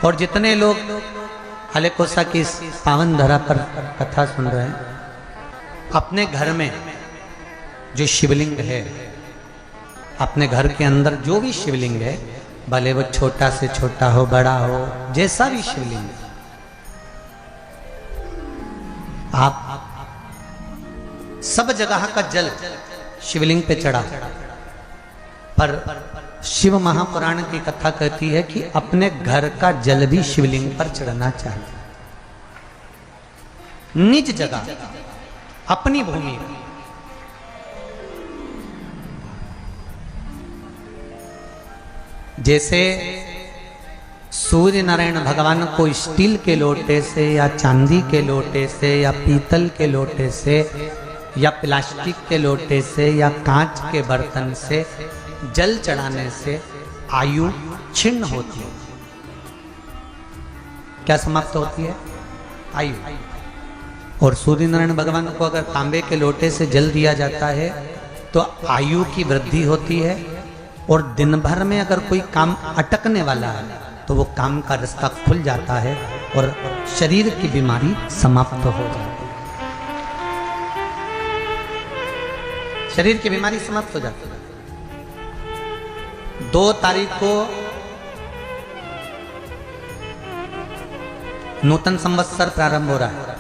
और जितने लोग हलेकोसा की इस पावन धरा पर कथा सुन रहे हैं, अपने घर में जो शिवलिंग है, अपने घर के अंदर जो भी शिवलिंग है, भले वो छोटा से छोटा हो, बड़ा हो, जैसा भी शिवलिंग, आप सब जगह का जल शिवलिंग पे चढ़ा। पर शिव महापुराण की कथा कहती है कि अपने घर का जल भी शिवलिंग पर चढ़ना चाहिए, निज जगह, अपनी भूमि। जैसे सूर्य नारायण भगवान को स्टील के लोटे से या चांदी के लोटे से या पीतल के लोटे से या प्लास्टिक के लोटे से या कांच के बर्तन से जल चढ़ाने से आयु छिन्न होती है। क्या समाप्त होती है? आयु। और सूर्य नारायण भगवान को अगर तांबे के लोटे से जल दिया जाता है तो आयु की वृद्धि होती है, और दिन भर में अगर कोई काम अटकने वाला है तो वो काम का रास्ता खुल जाता है और शरीर की बीमारी समाप्त हो जाती है। शरीर की बीमारी समाप्त हो जाती है। 2 तारीख को नूतन संवत्सर प्रारंभ हो रहा है,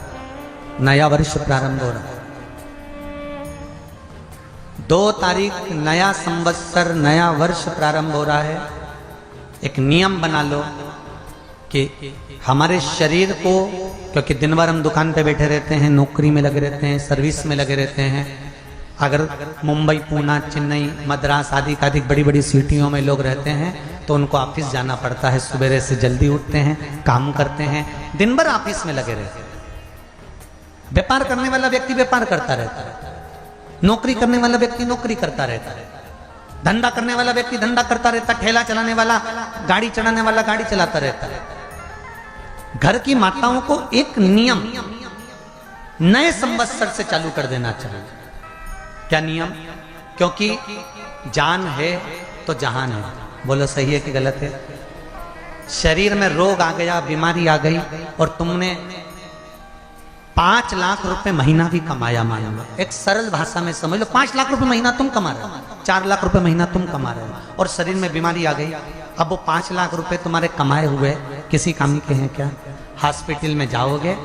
नया वर्ष प्रारंभ हो रहा है। 2 तारीख नया संवत्सर, नया वर्ष प्रारंभ हो रहा है। एक नियम बना लो कि हमारे शरीर को, क्योंकि दिन भर हम दुकान पे बैठे रहते हैं, नौकरी में लगे रहते हैं, सर्विस में लगे रहते हैं। अगर मुंबई, पूना, चेन्नई, मद्रास आदि का अधिक बड़ी बड़ी सिटियों में लोग रहते हैं तो उनको ऑफिस जाना पड़ता है। सवेरे से जल्दी उठते हैं, काम करते हैं, दिन भर ऑफिस में लगे रहते हैं। व्यापार करने वाला व्यक्ति व्यापार करता रहता है, नौकरी करने वाला व्यक्ति नौकरी करता रहता है, धंधा करने वाला व्यक्ति धंधा करता रहता है, ठेला चलाने वाला, गाड़ी चलाने वाला गाड़ी चलाता रहता है। घर की माताओं को एक नियम नए संवत्सर से चालू कर देना चाहिए। क्या नियम? क्योंकि जान है तो जहान है। बोलो सही है कि गलत है? शरीर में रोग आ गया, बीमारी आ गई, और तुमने 5 लाख रुपए महीना भी कमाया, मान लो, एक सरल भाषा में समझ लो, 5 लाख रुपए महीना तुम कमा रहे हो, 4 लाख रुपए महीना तुम कमा रहे हो, और शरीर में बीमारी आ गई। अब वो 5 लाख रुपए तुम्हारे कमाए हुए किसी काम के हैं क्या? हॉस्पिटल में जाओगे,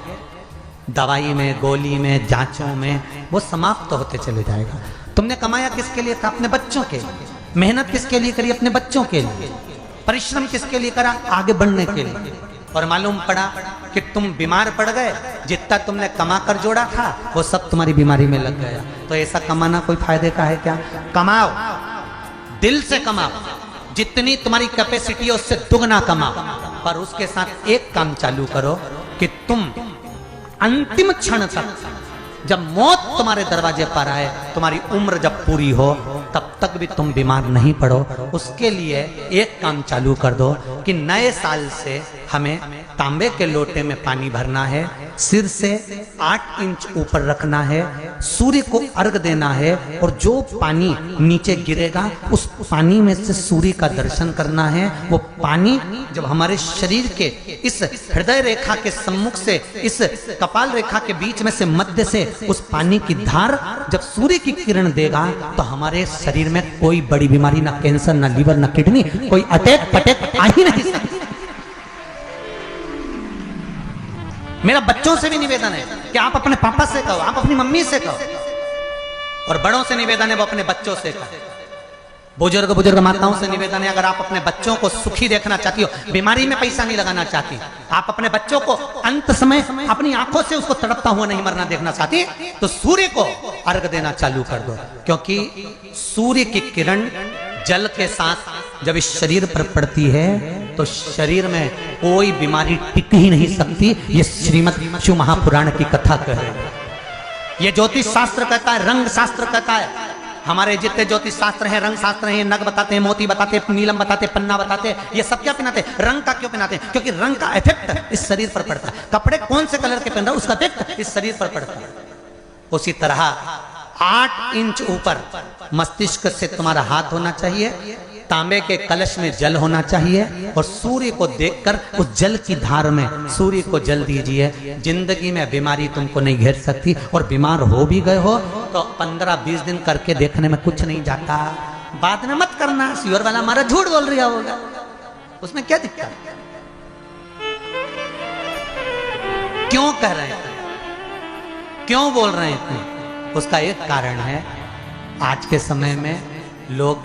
दवाई में, गोली में, जांचों में वो समाप्त होते चले जाएगा। तुमने कमाया किसके लिए था? अपने बच्चों के लिए। मेहनत किसके लिए करी? अपने बच्चों के लिए। परिश्रम किसके लिए करा? आगे बढ़ने के लिए। और मालूम पड़ा कि तुम बीमार पड़ गए, जितना तुमने कमा कर जोड़ा था वो सब तुम्हारी बीमारी में लग गया। तो ऐसा कमाना कोई फायदे का है क्या? कमाओ, दिल से कमाओ, जितनी तुम्हारी कैपेसिटी है उससे दुगना कमाओ। पर उसके साथ एक काम चालू करो कि तुम अंतिम क्षण तक, जब मौत तुम्हारे दरवाजे पर आए, तुम्हारी उम्र जब पूरी हो, तब तक भी तुम बीमार नहीं पड़ो। उसके लिए एक काम चालू कर दो कि नए साल से हमें तांबे के लोटे में पानी भरना है, सिर से 8 इंच ऊपर रखना है, सूर्य को अर्घ देना है, और जो पानी नीचे गिरेगा उस पानी में से सूर्य का दर्शन करना है। वो पानी जब हमारे शरीर के इस हृदय रेखा के सम्मुख से, इस कपाल रेखा के बीच में से, मध्य से उस पानी की धार जब सूर्य की किरण देगा तो हमारे शरीर में कोई बड़ी बीमारी, ना कैंसर, ना लीवर, ना किडनी, कोई अटैक पटैक आ ही नहीं सकती। मेरा बच्चों से भी निवेदन है कि आप अपने पापा से कहो, आप अपनी मम्मी से कहो, और बड़ों से निवेदन है वो अपने बच्चों से कहो। बुजुर्ग माताओं से निवेदन है, अगर आप अपने बच्चों को सुखी देखना चाहती हो, बीमारी में पैसा नहीं लगाना चाहती, आप अपने बच्चों को अंत समय अपनी आंखों से उसको तड़पता हुआ नहीं मरना देखना चाहती, तो सूर्य को अर्घ देना चालू कर दो। क्योंकि सूर्य की किरण जल के साथ जब इस शरीर पर पड़ती है तो शरीर में कोई बीमारी टिक ही नहीं सकती। ये श्रीमद् शिव महापुराण की कथा कह रहे हैं। ये ज्योतिष शास्त्र कहता है, रंग शास्त्र कहता है। हमारे जितने ज्योतिष शास्त्र हैं, रंग शास्त्र हैं, नग बताते हैं, मोती बताते हैं, नीलम बताते हैं, पन्ना बताते हैं, ये सब क्या पहनाते हैं? रंग का क्यों पहनाते हैं? क्योंकि रंग का इफेक्ट इस शरीर पर पड़ता है। कपड़े कौन से कलर के पहन रहा है उसका इफेक्ट इस शरीर पर पड़ता है। उसी तरह 8 इंच ऊपर मस्तिष्क से तुम्हारा हाथ होना चाहिए, तांबे के कलश में जल होना चाहिए और सूर्य को देखकर उस जल की धार में सूर्य को जल दीजिए। जिंदगी में बीमारी तुमको नहीं घेर सकती, और बीमार हो भी गए हो तो 15-20 दिन करके देखने में कुछ नहीं जाता। बाद में मत करना, श्योर वाला हमारा झूठ बोल रहा होगा, उसमें क्या दिक्कत? क्यों कह रहे हैं, क्यों बोल रहे हैं? उसका एक कारण है, आज के समय में लोग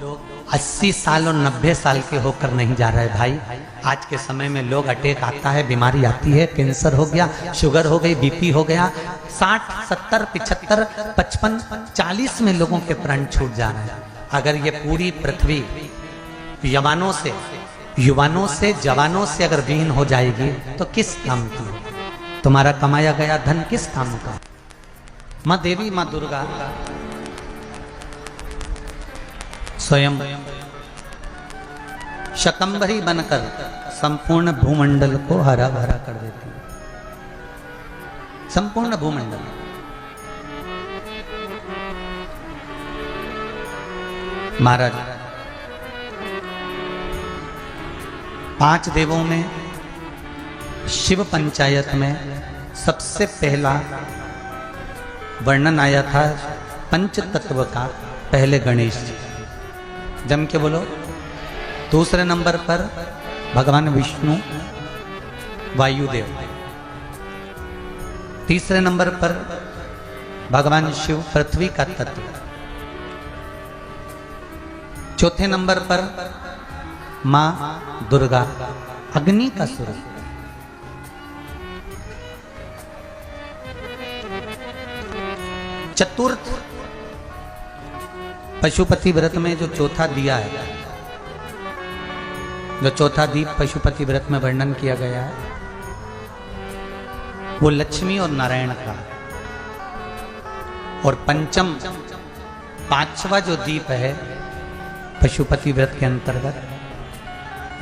80 साल और 90 साल के होकर नहीं जा रहे भाई। आज के समय में लोग अटैक आता है, बीमारी आती है, कैंसर हो गया, शुगर हो गई, बीपी हो गया, 60, 70, 75, 55, 40 में लोगों के प्राण छूट जा रहे हैं। अगर ये पूरी पृथ्वी युवानों से जवानों से अगर विहीन हो जाएगी तो किस काम की? तुम्हारा कमाया गया धन किस काम का? माँ देवी, माँ दुर्गा स्वयं शकंभरी बनकर संपूर्ण भूमंडल को हरा भरा कर देती है। संपूर्ण भूमंडल। महाराज 5 देवों में शिव पंचायत में सबसे पहला वर्णन आया था पंच तत्व का, पहले गणेश जी, जम के बोलो। दूसरे नंबर पर भगवान विष्णु वायुदेव, तीसरे नंबर पर भगवान शिव पृथ्वी का तत्व, चौथे नंबर पर मां दुर्गा अग्नि का स्वरूप, चतुर्थ पशुपति व्रत में जो चौथा दिया है, जो चौथा दीप पशुपति व्रत में वर्णन किया गया है, वो लक्ष्मी और नारायण का। और पंचम 5वां जो दीप है पशुपति व्रत के अंतर्गत,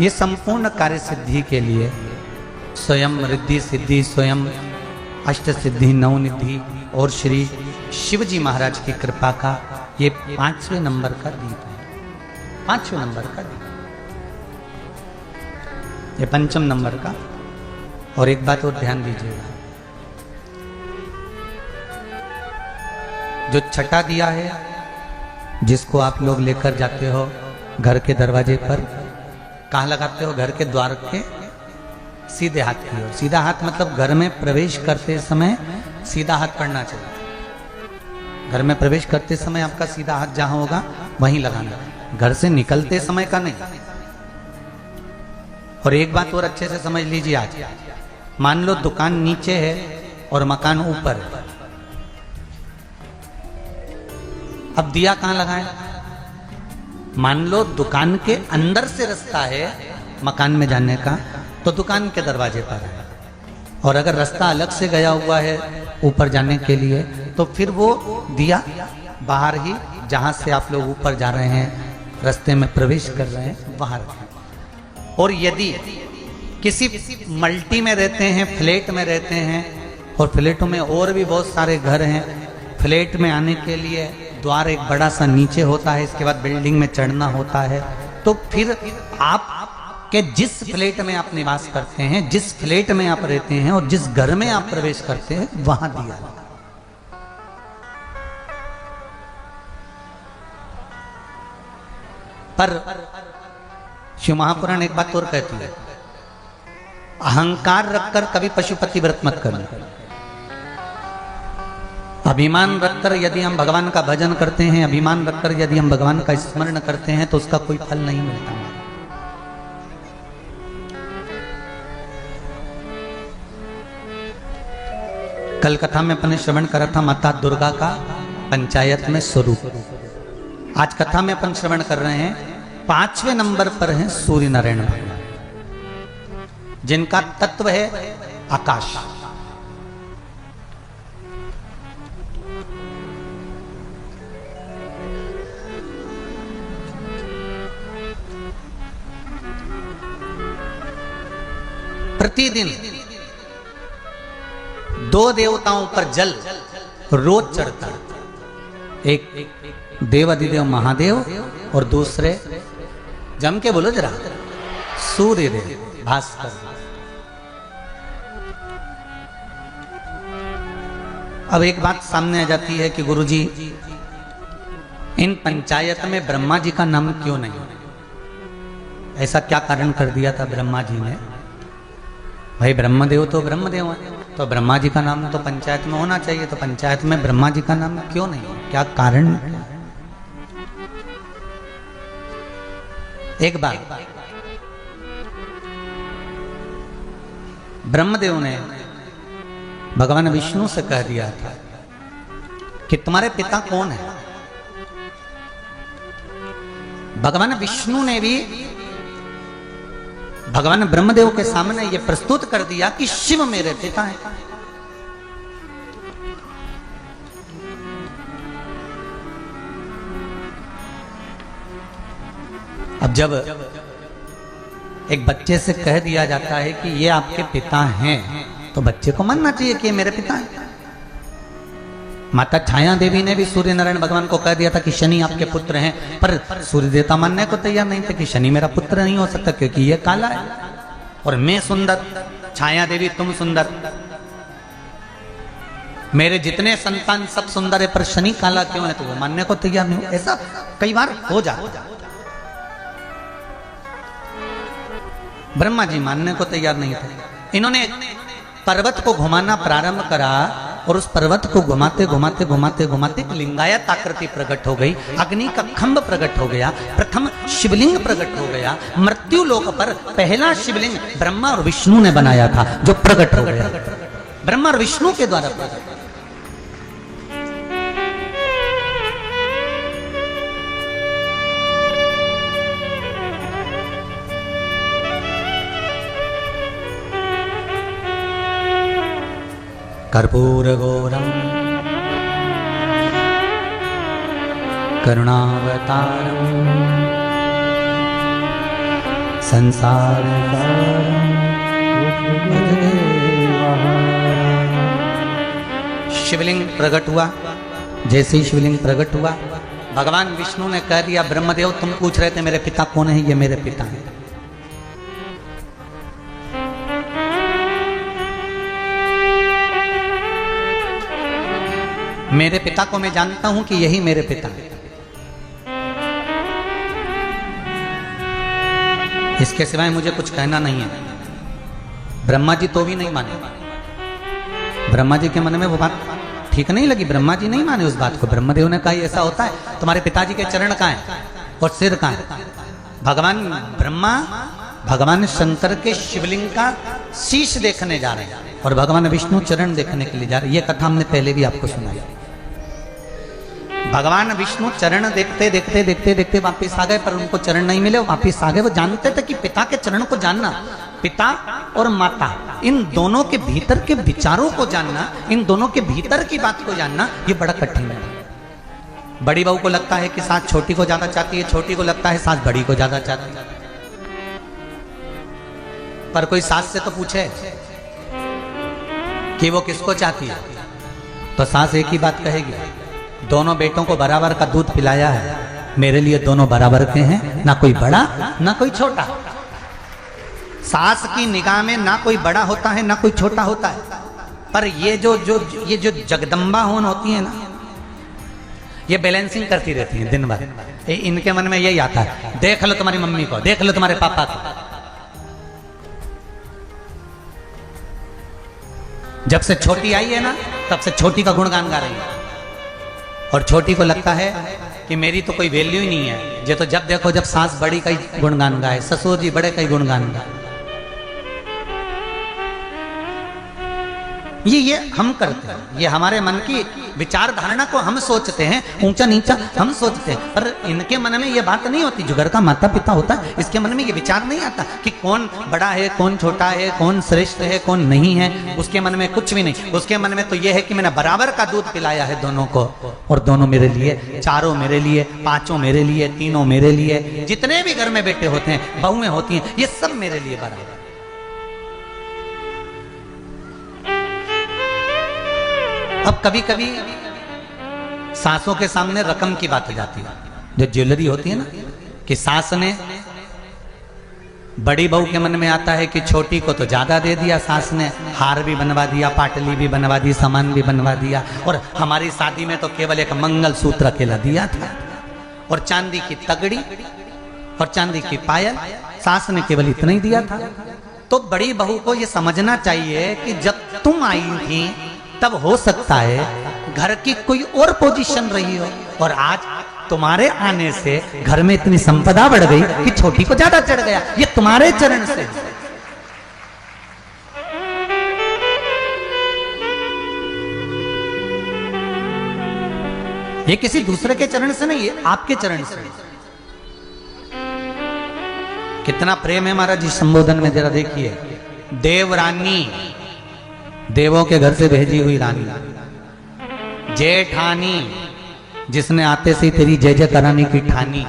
ये संपूर्ण कार्य सिद्धि के लिए स्वयं रिद्धि सिद्धि, स्वयं अष्ट सिद्धि, नवनिधि और श्री शिवजी महाराज की कृपा का ये 5वें नंबर का दीप है। 5वें नंबर का दीप, ये पंचम नंबर का। और एक बात और ध्यान दीजिएगा, जो छठा दिया है जिसको आप लोग लेकर जाते हो घर के दरवाजे पर, कहाँ लगाते हो? घर के द्वार के सीधे हाथ की ओर। सीधा हाथ मतलब घर में प्रवेश करते समय सीधा हाथ पड़ना चाहिए। घर में प्रवेश करते समय आपका सीधा हाथ जहां होगा वहीं लगाना, घर से निकलते समय का नहीं। और एक बात और अच्छे से समझ लीजिए, आज मान लो दुकान नीचे है और मकान ऊपर है, अब दिया कहां लगाएं? मान लो दुकान के अंदर से रास्ता है मकान में जाने का, तो दुकान के दरवाजे पर है। और अगर रास्ता अलग से गया हुआ है ऊपर जाने के लिए, तो फिर वो दिया बाहर ही, जहां से आप लोग ऊपर जा रहे हैं, रास्ते में प्रवेश कर रहे हैं, वहां रखें। और यदि किसी मल्टी में रहते हैं, फ्लैट में रहते हैं, और फ्लैटों में और भी बहुत सारे घर हैं, फ्लैट में आने के लिए द्वार एक बड़ा सा नीचे होता है, इसके बाद बिल्डिंग में चढ़ना होता है, तो फिर आप के जिस फ्लैट में आप निवास करते हैं, जिस फ्लैट में आप रहते हैं और जिस घर में आप प्रवेश करते हैं, वहां दिया। पर शिव महापुराण एक बात और कहती है, अहंकार रखकर कभी पशुपति व्रत मत करना। अभिमान रखकर यदि हम भगवान का भजन करते हैं, अभिमान रखकर यदि हम भगवान का स्मरण करते हैं, तो उसका कोई फल नहीं मिलता। कल कथा में अपने श्रवण करा था माता दुर्गा का पंचायत में स्वरूप। आज कथा में अपन श्रवण कर रहे हैं 5वें नंबर पर हैं सूर्य नारायण भगवान, जिनका तत्व है आकाश। प्रतिदिन 2 देवताओं पर जल रोज चढ़ता, एक देवाधिदेव महादेव और दूसरे जम के बोलो जरा, सूर्य देव, भास्कर। अब एक बात सामने आ जाती है कि गुरुजी इन पंचायत में ब्रह्मा जी का नाम क्यों नहीं? ऐसा क्या कारण कर दिया था ब्रह्मा जी ने? भाई ब्रह्मदेव तो ब्रह्मदेव है, तो ब्रह्मा जी का नाम तो पंचायत में होना चाहिए, तो पंचायत में ब्रह्मा जी का नाम क्यों नहीं? क्या कारण? एक बार ब्रह्मदेव ने भगवान विष्णु से कह दिया था कि तुम्हारे पिता कौन है? भगवान विष्णु ने भी भगवान ब्रह्मदेव के सामने यह प्रस्तुत कर दिया कि शिव मेरे पिता हैं। अब जब एक बच्चे से कह दिया जाता है कि ये आपके पिता हैं, तो बच्चे को मानना चाहिए कि ये मेरे पिता हैं। माता छाया देवी ने भी सूर्य नारायण भगवान को कह दिया था कि शनि आपके पुत्र हैं, पर सूर्य देवता मानने को तैयार नहीं थे कि शनि मेरा पुत्र नहीं हो सकता, क्योंकि ये काला है और मैं सुंदर। छाया देवी तुम सुंदर, मेरे जितने संतान सब सुंदर है, पर शनि काला क्यों है? तो वो मानने को तैयार नहीं हो। ऐसा कई बार हो जाता। ब्रह्मा जी मानने को तैयार नहीं थे। इन्होंने पर्वत को घुमाना प्रारंभ करा और उस पर्वत को घुमाते घुमाते घुमाते घुमाते एक लिंगायत आकृति प्रकट हो गई, अग्नि का खंभ प्रकट हो गया, प्रथम शिवलिंग प्रकट हो गया। मृत्यु लोक पर पहला शिवलिंग ब्रह्मा और विष्णु ने बनाया था, जो प्रकट हो गया ब्रह्मा और विष्णु के द्वारा प्रकट। कर्पूरगौरं करुणावतारं संसारसारं शिवलिंग प्रकट हुआ। जैसे ही शिवलिंग प्रकट हुआ, भगवान विष्णु ने कह दिया, ब्रह्मदेव तुम पूछ रहे थे मेरे पिता कौन है? ये मेरे पिता हैं। मेरे पिता को मैं जानता हूं कि यही मेरे पिता हैं। इसके सिवाय मुझे कुछ कहना नहीं है। ब्रह्मा जी तो भी नहीं माने। ब्रह्मा जी के मन में वो बात ठीक नहीं लगी, ब्रह्मा जी नहीं माने उस बात को। ब्रह्मदेव ने कहा ऐसा होता है? तुम्हारे पिताजी के चरण कहाँ हैं और सिर कहाँ है? भगवान ब्रह्मा भगवान शंकर के शिवलिंग का शीश देखने जा रहे हैं और भगवान विष्णु चरण देखने के लिए जा रहे हैं। ये कथा हमने पहले भी आपको सुनाई। भगवान विष्णु चरण देखते देखते देखते देखते वापिस आ गए, पर उनको चरण नहीं मिले। वापिस आ गए। वो जानते थे कि पिता के चरण को जानना, पिता और माता, इन दोनों के भीतर के विचारों को जानना, इन दोनों के भीतर की बात को जानना, ये बड़ा कठिन है। बड़ी बहू को लगता है कि सास छोटी को ज्यादा चाहती है, छोटी को लगता है सास बड़ी को ज्यादा चाहती है। पर कोई सास से तो पूछे कि वो किसको चाहती है, तो सास एक ही बात कहेगी, दोनों बेटों को बराबर का दूध पिलाया है, मेरे लिए दोनों बराबर के हैं, ना कोई बड़ा ना कोई छोटा। सास की निगाह में ना कोई बड़ा होता है ना कोई छोटा होता है। पर ये जो जगदम्बा होन होती है ना, ये बैलेंसिंग करती रहती है दिन भर। इनके मन में यही आता है, देख लो तुम्हारी मम्मी को, देख लो तुम्हारे पापा को। जब से छोटी आई है ना, तब से छोटी का गुणगान गा रही है, और छोटी को लगता है कि मेरी तो कोई वैल्यू ही नहीं है। ये तो जब देखो जब सास बड़ी का ही गुणगान गाए, ससुर जी बड़े का ही गुणगान गाए। ये हम करते हैं, ये हमारे मन की विचार धारणा को हम सोचते हैं, ऊंचा नीचा हम सोचते हैं। पर इनके मन में ये बात नहीं होती। जो घर का माता पिता होता है, इसके मन में ये विचार नहीं आता कि कौन बड़ा है, कौन छोटा है, कौन श्रेष्ठ है, कौन नहीं है। उसके मन में कुछ भी नहीं। उसके मन में तो ये है कि मैंने बराबर का दूध पिलाया है दोनों को, और दोनों मेरे लिए, चारों मेरे लिए, पांचों मेरे लिए, तीनों मेरे लिए। जितने भी घर में बेटे होते हैं, बहुएं होती हैं, ये सब मेरे लिए बराबर। अब कभी कभी सासों के सामने रकम की बात हो जाती है। जो ज्वेलरी होती है ना, कि सास ने बड़ी बहू के मन में आता है कि छोटी को तो ज्यादा दे दिया सास ने, हार भी बनवा दिया, पाटली भी बनवा दी, सामान भी बनवा दिया, और हमारी शादी में तो केवल एक मंगल सूत्र अकेला दिया था और चांदी की तगड़ी और चांदी की पायल, सास ने केवल इतना ही दिया था। तो बड़ी बहू को ये समझना चाहिए कि जब तुम आई थी तब हो सकता है घर की कोई और पोजीशन रही हो, और आज तुम्हारे आने से घर में इतनी संपदा बढ़ गई कि छोटी को ज्यादा चढ़ गया। ये तुम्हारे चरण से। ये किसी दूसरे के चरण से नहीं है, आपके चरण से। कितना प्रेम है महाराज जी संबोधन में, जरा देखिए। देवरानी, देवों के घर से भेजी हुई रानी, जेठानी, जिसने आते से तेरी जय जय कराने की ठानी,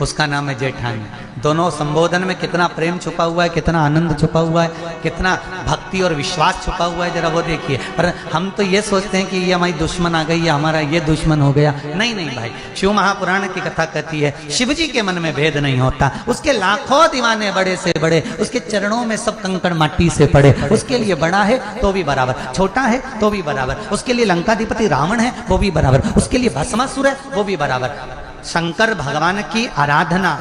उसका नाम है जेठानी। दोनों संबोधन में कितना प्रेम छुपा हुआ है, कितना आनंद छुपा हुआ है, कितना भक्ति और विश्वास छुपा हुआ है, जरा वो देखिए। पर हम तो ये सोचते हैं कि ये हमारी दुश्मन आ गई या हमारा ये दुश्मन हो गया। नहीं नहीं भाई, शिव महापुराण की कथा कहती है शिव जी के मन में भेद नहीं होता। उसके लाखों दीवाने बड़े से बड़े, उसके चरणों में सब कंकड़ माटी से पड़े। उसके लिए बड़ा है तो भी बराबर, छोटा है तो भी बराबर। उसके लिए लंकाधिपति रावण है वो भी बराबर, उसके लिए भस्मासुर है वो भी बराबर। शंकर भगवान की आराधना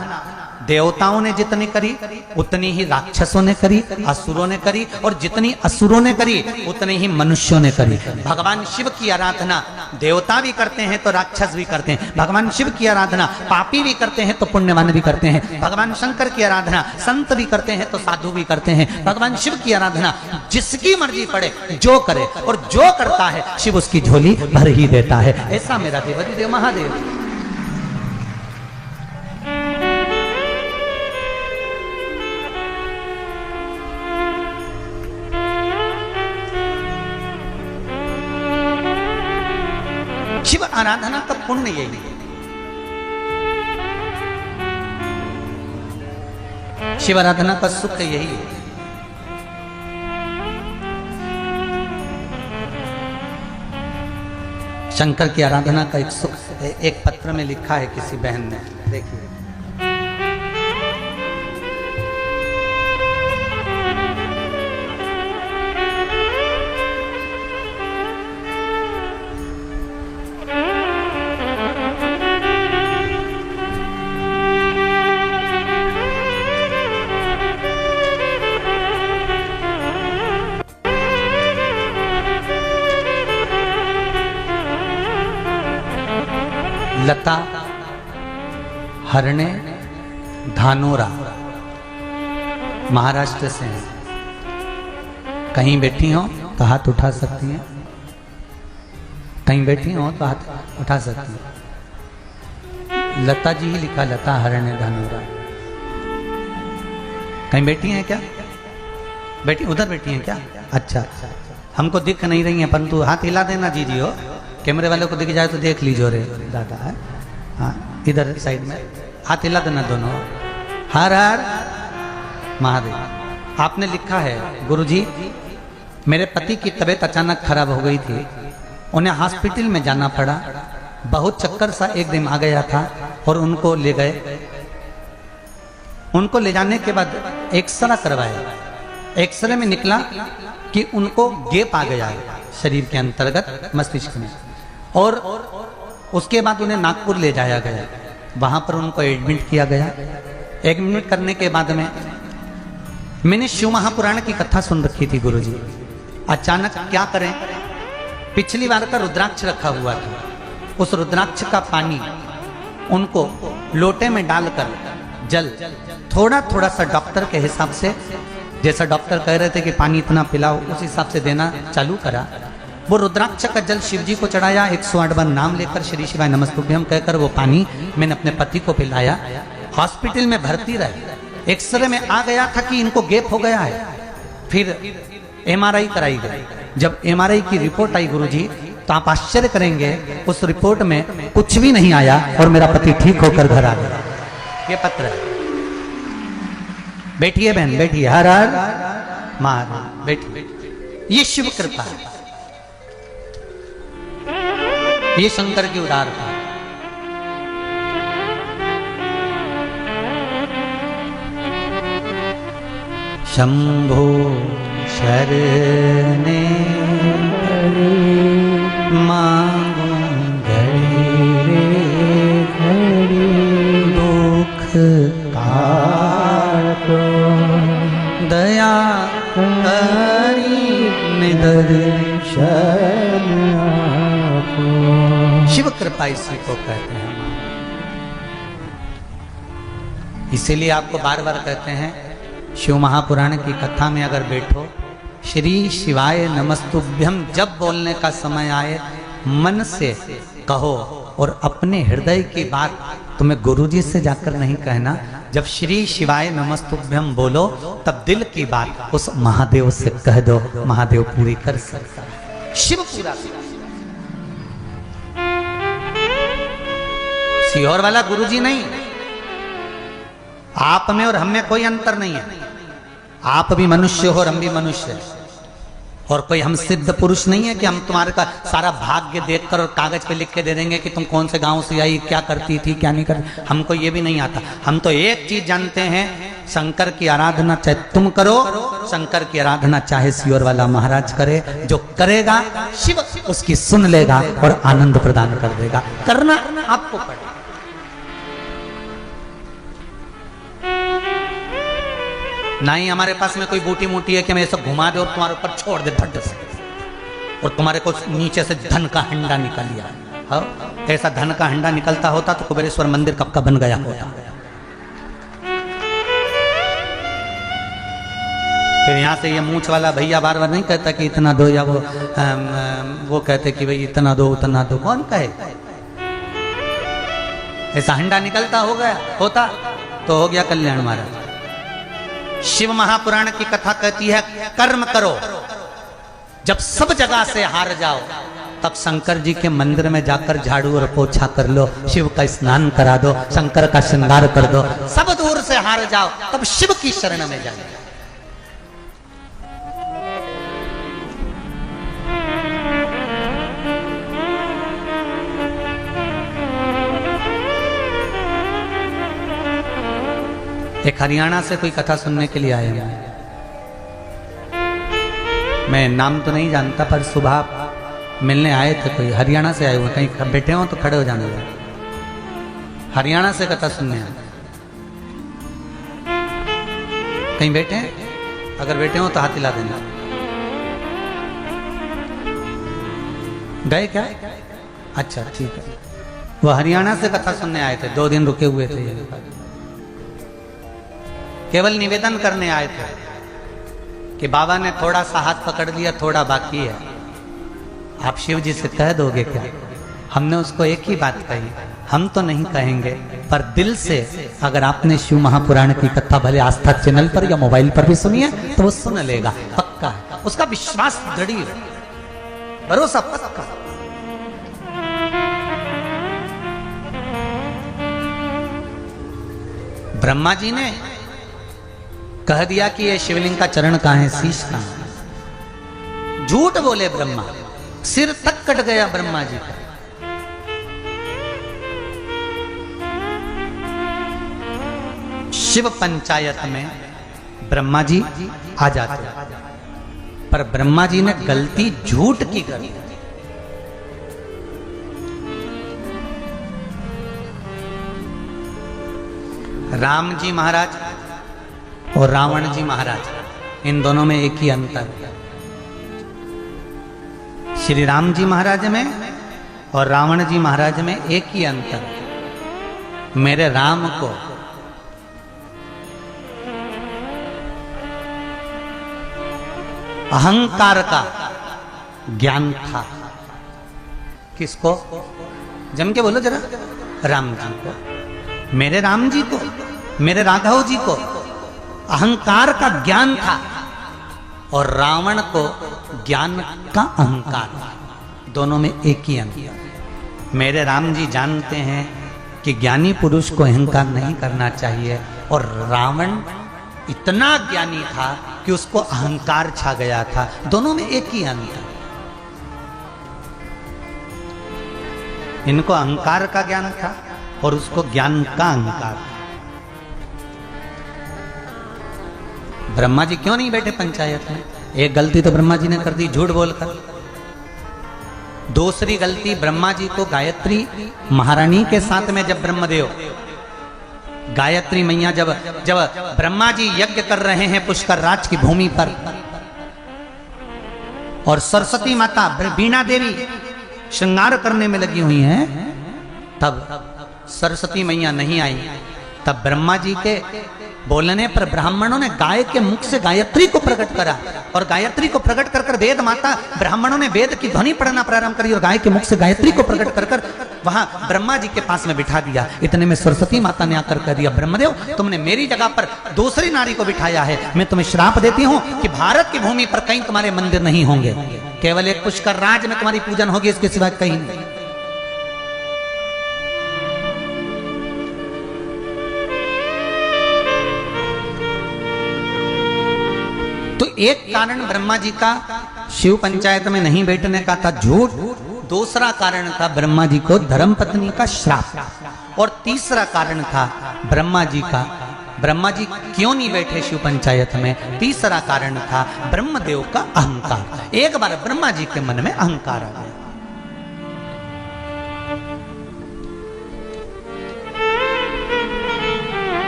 देवताओं ने जितनी करी उतनी ही राक्षसों ने करी, असुरों ने करी, और जितनी असुरों ने करी उतनी ही मनुष्यों ने करी। भगवान शिव की आराधना देवता भी करते हैं तो राक्षस भी करते हैं। भगवान शिव की आराधना पापी भी करते हैं तो पुण्यवान भी करते हैं। भगवान शंकर की आराधना संत भी करते हैं तो साधु भी करते हैं। भगवान शिव की आराधना जिसकी मर्जी पड़े जो करे, और जो करता है शिव उसकी झोली भर ही देता है। ऐसा मेरा देवाधिदेव महादेव। शिव आराधना का पुण्य यही है। शिव आराधना का सुख यही है। शंकर की आराधना का एक सुख एक पत्र में लिखा है किसी बहन ने, देखिए। लता हरणे धानोरा महाराष्ट्र से हैं। कहीं बैठी हो तो हाथ उठा सकती हैं, कहीं बैठी हो तो हाथ उठा सकती हैं। लता जी ही लिखा, लता हरणे धानोरा। कहीं बैठी हैं क्या? बैठी, उधर बैठी हैं क्या? अच्छा, हमको दिख नहीं रही हैं, परंतु हाथ हिला देना जी जी हो। कैमरे वाले को दिख जाए तो देख लीजिए रे दादा है। हाँ, इधर साइड में हाथ हिला देना दोनों। हर हर महादेव। आपने लिखा है, गुरुजी मेरे पति की तबीयत अचानक खराब हो गई थी, उन्हें हॉस्पिटल में जाना पड़ा। बहुत चक्कर सा एक दिन आ गया था और उनको ले गए। उनको ले जाने के बाद एक्सरे करवाया। एक्सरे में निकला कि उनको गैप आ गया है शरीर के अंतर्गत मस्तिष्क में, और उसके बाद उन्हें नागपुर ले जाया गया। वहां पर उनको एडमिट किया गया। एडमिट करने के बाद में मैंने शिव महापुराण की कथा सुन रखी थी गुरुजी। अचानक क्या करें, पिछली बार का रुद्राक्ष रखा हुआ था, उस रुद्राक्ष का पानी उनको लोटे में डालकर जल थोड़ा थोड़ा सा डॉक्टर के हिसाब से, जैसा डॉक्टर कह रहे थे कि पानी इतना पिलाओ, उस हिसाब से देना चालू करा। वो रुद्राक्ष का जल शिव जी को चढ़ाया। 108 बार नाम लेकर श्री शिवाय नमस्तुभ्यम कहकर वो पानी मैंने अपने पति को पिलाया। हॉस्पिटल में भर्ती रहे। एक्सरे में आ गया था कि इनको गैप हो गया है। फिर MRI कराई गई। जब MRI की रिपोर्ट आई गुरुजी, तो आप आश्चर्य करेंगे, उस रिपोर्ट में कुछ भी नहीं आया और मेरा पति ठीक होकर घर आ गया। ये पत्र है। बैठिए बहन, बैठिए। हर हर महादेव, बैठिए। ये शिव कृपा है, ये शंकर की उदारता है। शंभो शरणे मांगू घड़ी दुख काटो दया करी निदर्शन आपो। शिव कृपा इसी को कहते हैं। इसीलिए आपको बार बार कहते हैं, शिव महापुराण की कथा में अगर बैठो, श्री शिवाय नमस्तुभ्यम जब बोलने का समय आए मन से कहो, और अपने हृदय की बात तुम्हें गुरुजी से जाकर नहीं कहना। जब श्री शिवाय नमस्तुभ्यम बोलो तब दिल की बात उस महादेव से कह दो, महादेव पूरी कर सकता है। शिव पूरा सीहोर वाला गुरुजी नहीं, आप में और हम में कोई अंतर नहीं है। आप भी मनुष्य हो और हम भी मनुष्य है, और कोई हम सिद्ध पुरुष नहीं है कि हम तुम्हारे का सारा भाग्य देखकर और कागज पे लिख के दे देंगे कि तुम कौन से गांव से आई, क्या करती थी, क्या नहीं करती। हमको ये भी नहीं आता। हम तो एक चीज जानते हैं, शंकर की आराधना चाहे तुम करो, शंकर की आराधना चाहे सियोर वाला महाराज करे, जो करेगा शिव उसकी सुन लेगा और आनंद प्रदान कर देगा। करना आपको पड़ेगा। ना ही हमारे पास में कोई बूटी मूटी है कि हमें ऐसा घुमा दे और तुम्हारे ऊपर छोड़ दे धड़ से, और तुम्हारे को नीचे से धन का हंडा निकल लिया। हाँ, ऐसा धन का हंडा निकलता होता तो कुबेरेश्वर मंदिर कब का बन गया होता। फिर यहाँ से ये मूछ वाला भैया बार बार नहीं कहता कि इतना दो, या वो कहते कि भाई इतना दो उतना दो। कौन कहे? ऐसा हंडा निकलता हो गया होता तो हो गया कल्याण महाराज। शिव महापुराण की कथा कहती है, कर्म करो, जब सब जगह से हार जाओ तब शंकर जी के मंदिर में जाकर झाड़ू और पोछा कर लो, शिव का स्नान करा दो, शंकर का श्रृंगार कर दो। सब दूर से हार जाओ तब शिव की शरण में जाओ। एक हरियाणा से कोई कथा सुनने के लिए आए हैं। मैं नाम तो नहीं जानता, पर सुबह मिलने आए थे। कोई हरियाणा से आए हुए, कहीं बैठे हो तो खड़े हो जाने लगे। हरियाणा से कथा सुनने आए। कहीं बैठे हैं? अगर बैठे हो तो हाथ हिला देना। गए क्या? अच्छा ठीक है। वो हरियाणा से कथा सुनने आए थे, 2 दिन रुके हुए थे। केवल निवेदन करने आए थे कि बाबा ने थोड़ा सा हाथ पकड़ लिया, थोड़ा बाकी है, आप शिव जी से कह दोगे क्या? हमने उसको एक ही बात कही, हम तो नहीं कहेंगे, पर दिल से अगर आपने शिव महापुराण की कथा भले आस्था चैनल पर या मोबाइल पर भी सुनी है तो वो सुन लेगा, पक्का है। उसका विश्वास दृढ़ है, भरोसा पक्का। ब्रह्मा जी ने कह दिया कि ये शिवलिंग का चरण कहाँ है, शीश कहाँ है। झूठ बोले ब्रह्मा, सिर तक कट गया ब्रह्मा जी का। शिव पंचायत में ब्रह्मा जी आ जाते, पर ब्रह्मा जी ने गलती झूठ की कर दी। राम जी महाराज और रावण जी महाराज, इन दोनों में एक ही अंतर है। श्री राम जी महाराज में और रावण जी महाराज में एक ही अंतर है। मेरे राम को अहंकार का ज्ञान था। किसको? जम के बोलो जरा। राम जी को, मेरे राम जी को, मेरे राघव जी को अहंकार का ज्ञान था, और रावण को ज्ञान का अहंकार था। दोनों में एक ही अंतर। मेरे राम जी जानते हैं कि ज्ञानी पुरुष को अहंकार नहीं करना चाहिए, और रावण इतना ज्ञानी था कि उसको अहंकार छा गया था। दोनों में एक ही अंतर। इनको अहंकार का ज्ञान था और उसको ज्ञान का अहंकार। ब्रह्मा जी क्यों नहीं बैठे पंचायत में? एक गलती तो ब्रह्मा जी ने कर दी झूठ बोलकर। दूसरी गलती, ब्रह्मा जी को गायत्री महारानी के साथ में जब ब्रह्मदेव गायत्री मैया जब ब्रह्मा जी यज्ञ कर रहे हैं पुष्कर राज की भूमि पर, और सरस्वती माता बीणा देवी श्रृंगार करने में लगी हुई हैं, तब सरस्वती मैया नहीं आई। तब ब्रह्मा जी के बोलने पर ब्राह्मणों ने गाय के मुख से गायत्री को प्रकट करा, और गायत्री को प्रकट कर कर वेद माता, ब्राह्मणों ने वेद की ध्वनि पढ़ना प्रारंभ करी और गाय के मुख से गायत्री को प्रकट कर कर वहां ब्रह्मा जी के पास में बिठा दिया। इतने में सरस्वती माता ने आकर कह दिया, ब्रह्मदेव तुमने मेरी जगह पर दूसरी नारी को बिठाया है, मैं तुम्हें श्राप देती हूं कि भारत की भूमि पर कहीं तुम्हारे मंदिर नहीं होंगे, केवल एक पुष्कर राज में तुम्हारी पूजन होगी, इसके सिवा कहीं नहीं। तो एक कारण ब्रह्मा जी का शिव पंचायत में नहीं बैठने का था झूठ, दूसरा कारण था ब्रह्मा जी को धर्मपत्नी का श्राप, और तीसरा कारण था ब्रह्मा जी क्यों नहीं बैठे शिव पंचायत में, तीसरा कारण था ब्रह्मदेव का अहंकार। एक बार ब्रह्मा जी के मन में अहंकार आ गया।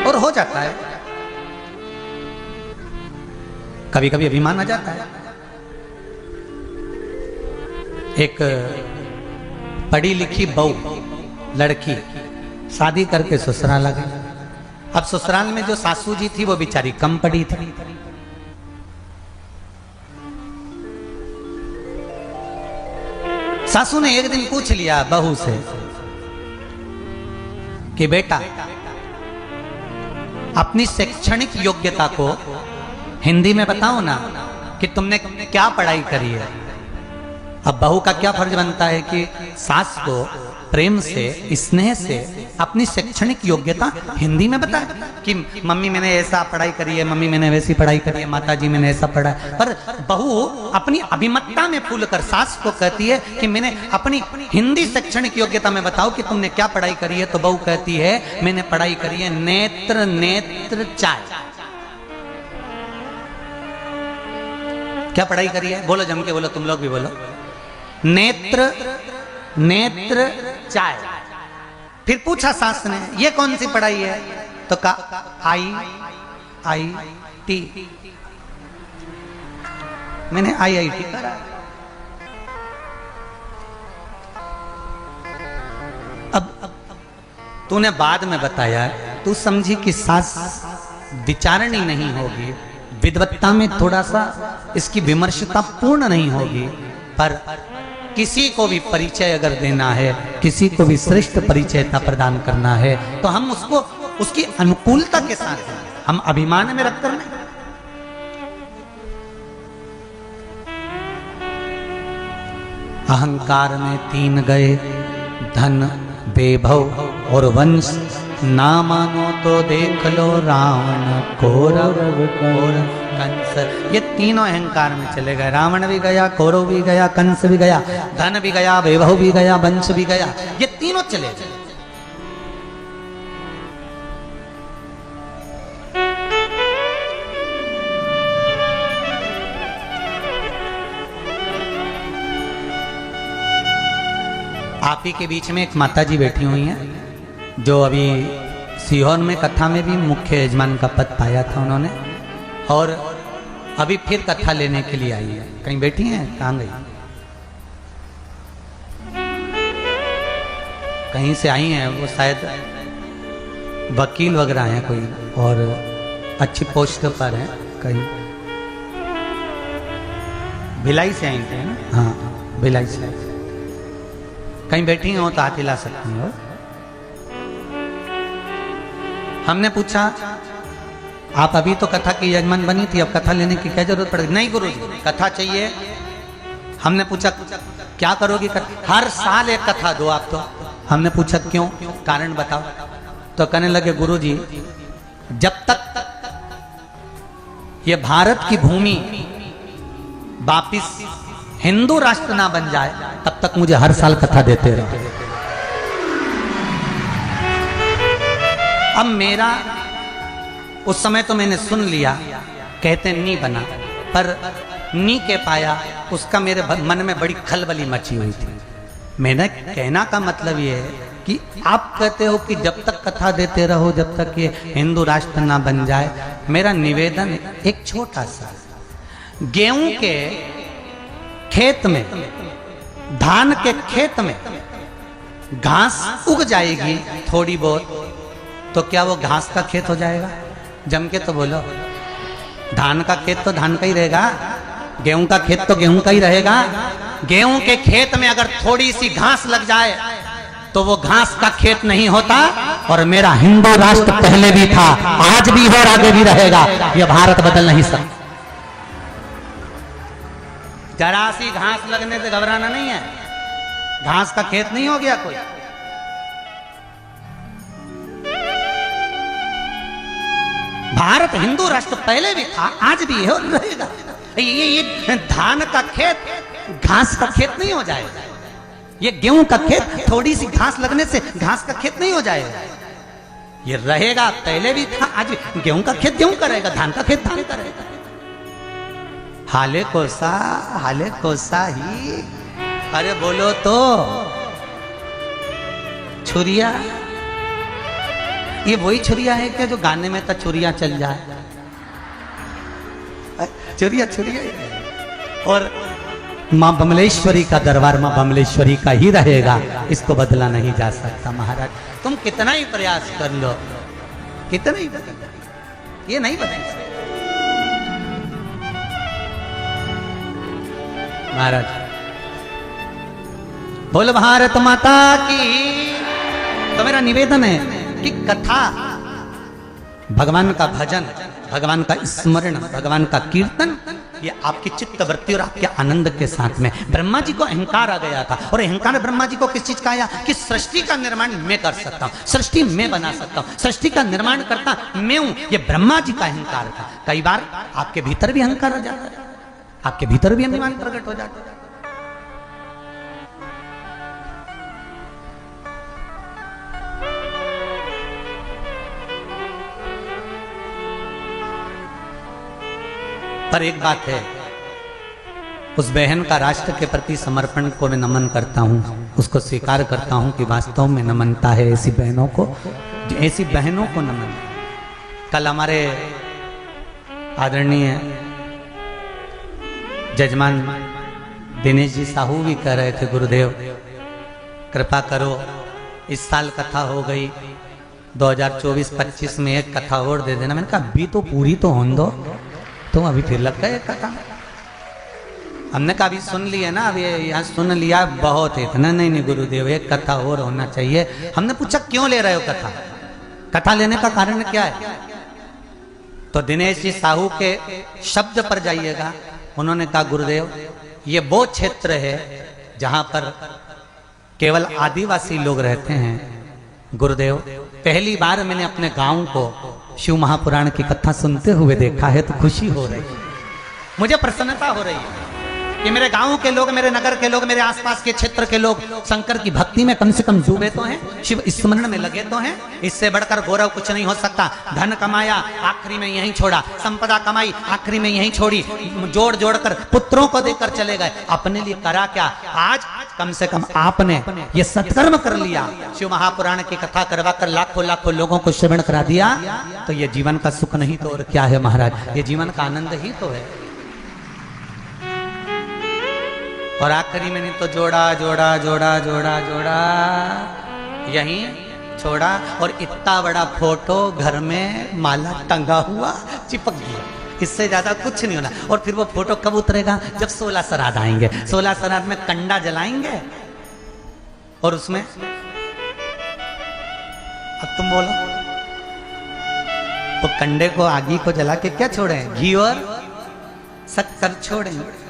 और हो जाता है, कभी कभी अभिमान आ जाता है। एक पढ़ी लिखी बहू लड़की शादी करके ससुराल आ गई। अब ससुराल में जो सासू जी थी वो बेचारी कम पढ़ी थी। सासू ने एक दिन पूछ लिया बहू से कि बेटा अपनी शैक्षणिक योग्यता को हिंदी में बताओ ना कि तुमने क्या पढ़ाई करी है। अब बहू का क्या फर्ज बनता है कि सास को प्रेम से स्नेह से अपनी शैक्षणिक योग्यता हिंदी में बताए कि मम्मी मैंने ऐसा पढ़ाई करी है, मम्मी मैंने वैसी पढ़ाई करी है, माता जी मैंने ऐसा पढ़ा है। पर बहू अपनी अभिमतता में फूलकर सास को कहती है कि मैंने अपनी हिंदी शैक्षणिक योग्यता में बताओ कि तुमने क्या पढ़ाई करी है। तो बहू कहती है मैंने पढ़ाई करी है नेत्र नेत्र चाय। क्या पढ़ाई करी है? बोलो जम के बोलो, तुम लोग भी बोलो। नेत्र नेत्र चाय। फिर पूछा सास ने ये कौन सी पढ़ाई है? तो कहा IIT। मैंने IIT करा। अब तूने बाद में बताया, तू समझी कि सास विचारणी नहीं होगी, विद्वत्ता में थोड़ा सा इसकी विमर्शता पूर्ण नहीं होगी, पर किसी को भी परिचय अगर देना है, किसी को भी श्रेष्ठ परिचयता प्रदान करना है, तो हम उसको उसकी अनुकूलता के साथ हम अभिमान में रखकर नहीं। अहंकार में 3 गए, धन वैभव और वंश, ना मानो तो देख लो रावण कौरव और कंस। ये तीनों अहंकार में चले गए। रावण भी गया, कौरव भी गया, कंस भी गया, धन भी गया, वैभव भी गया, वंश भी गया, ये तीनों चले गए। आप ही के बीच में एक माता जी बैठी हुई हैं, जो अभी सीहोर में कथा में भी मुख्य यजमान का पद पाया था उन्होंने, और अभी फिर कथा लेने के लिए आई है। कहीं बैठी हैं? कहाँ गई? कहीं से आई हैं, वो शायद वकील वगैरह हैं कोई, और अच्छी पोस्ट पर हैं। कहीं भिलाई से आई थे ना? हाँ, भिलाई से। कहीं बैठी हो तो हाथ हिला सकती हो। हमने पूछा आप अभी तो कथा की यजमान बनी थी, अब कथा लेने की क्या जरूरत पड़ेगी? नहीं गुरुजी, कथा चाहिए। हमने पूछा क्या करोगी? हर साल एक कथा दो आप तो। हमने पूछा क्यों, कारण बताओ। तो कहने लगे गुरुजी, जब तक ये भारत की भूमि वापिस हिंदू राष्ट्र ना बन जाए तब तक मुझे हर साल कथा देते रहो। अब मेरा उस समय तो मैंने सुन लिया कहते नहीं बना, पर नी के पाया उसका मेरे मन में बड़ी खलबली मची हुई थी। मैंने कहना का मतलब ये है कि आप कहते हो कि जब तक कथा देते रहो जब तक ये हिंदू राष्ट्र ना बन जाए। मेरा निवेदन एक छोटा सा, गेहूं के खेत में, धान के खेत में घास उग जाएगी थोड़ी बहुत, तो क्या वो घास का खेत हो जाएगा? जम के तो बोलो। धान का खेत तो धान का ही रहेगा, गेहूं का खेत तो गेहूं का ही रहेगा। गेहूं के खेत में अगर थोड़ी सी घास लग जाए तो वो घास का खेत नहीं होता। और मेरा हिंदू राष्ट्र पहले भी था, आज भी है और आगे भी रहेगा। यह भारत बदल नहीं सकता। जरा सी घास लगने से घबराना नहीं है, घास का खेत नहीं हो गया कोई। भारत हिंदू राष्ट्र पहले भी था, आज भी है और रहेगा। ये धान का खेत घास का खेत नहीं हो जाएगा। ये गेहूं का खेत थोड़ी सी घास लगने से घास का खेत नहीं हो जाएगा। ये रहेगा, पहले भी था, आज भी। गेहूं का खेत गेहूं का रहेगा, धान का खेत धान का रहेगा। हाले कोसा ही। अरे बोलो तो। छुरिया, ये वही छुरिया है क्या जो गाने में तो छुरिया चल जाए? छुरिया। और माँ बमलेश्वरी का दरबार माँ बमलेश्वरी का ही रहेगा, इसको बदला नहीं जा सकता। महाराज तुम कितना ही प्रयास कर लो, कितना ही बदल, ये नहीं बदल सकता। महाराज बोल भारत माता की। तो मेरा निवेदन है कि कथा, भगवान का भजन, भगवान का स्मरण, भगवान का कीर्तन, ये आपकी चित्त वृत्ति और आपके आनंद के साथ में। ब्रह्मा जी को अहंकार आ गया था, और अहंकार ब्रह्मा जी को किस चीज का आया? कि सृष्टि का निर्माण मैं कर सकता हूँ, सृष्टि मैं बना सकता हूँ, सृष्टि का निर्माण करता मैं हूं। ये ब्रह्मा जी का अहंकार था। कई बार आपके भीतर भी अहंकार आ जाता है, आपके भीतर भी अभिमान प्रकट हो जाता है। पर एक बात है, उस बहन का राष्ट्र के प्रति समर्पण को मैं नमन करता हूँ, उसको स्वीकार करता हूँ कि वास्तव में नमनता है ऐसी बहनों को, ऐसी बहनों को नमन। कल हमारे आदरणीय जजमान दिनेश जी साहू भी कह रहे थे, गुरुदेव कृपा करो, इस साल कथा हो गई, 2024-25 में एक कथा और दे देना। मैंने कहा अभी तो पूरी तो होने दो, तुम अभी फिर लग गए कथा। हमने कहा अभी सुन लिया ना, अभी यहाँ सुन लिया बहुत है, इतना नहीं गुरुदेव एक कथा और होना चाहिए। हमने पूछा क्यों ले रहे हो कथा, कथा लेने का कारण क्या है? तो दिनेश जी साहू के शब्द पर जाइएगा, उन्होंने कहा गुरुदेव ये वो क्षेत्र है जहां पर केवल आदिवासी लोग रहते हैं। गुरुदेव पहली बार मैंने अपने गांव को शिव महापुराण की कथा सुनते हुए देखा है, तो खुशी हो रही है, मुझे प्रसन्नता हो रही है कि मेरे गांव के लोग, मेरे नगर के लोग, मेरे आसपास के क्षेत्र के लोग शंकर की भक्ति में कम से कम डूबे तो हैं, शिव स्मरण में लगे तो हैं। इससे बढ़कर गौरव कुछ नहीं हो सकता। धन कमाया, आखिरी में यहीं छोड़ा, संपदा कमाई, आखिरी में यहीं छोड़ी, जोड़ जोड़ कर पुत्रों को देकर चले गए, अपने लिए करा क्या? आज कम से कम आपने ये सत्कर्म कर लिया, शिव महापुराण की कथा करवा कर लाखों लाखों लोगों को श्रवण करा दिया, तो ये जीवन का सुख नहीं तो और क्या है महाराज? ये जीवन का आनंद ही तो है। और आखिरी में नहीं तो जोड़ा जोड़ा जोड़ा जोड़ा जोड़ा यहीं छोड़ा, और इतना बड़ा फोटो घर में माला टंगा हुआ चिपक गया, इससे ज्यादा कुछ नहीं होना। और फिर वो फोटो कब उतरेगा? जब 16 श्राद्ध आएंगे, 16 श्राद्ध में कंडा जलाएंगे, और उसमें अब तुम बोलो, तो कंडे को, आगी को जला के क्या छोड़े? घी और शक्कर छोड़ेंगे,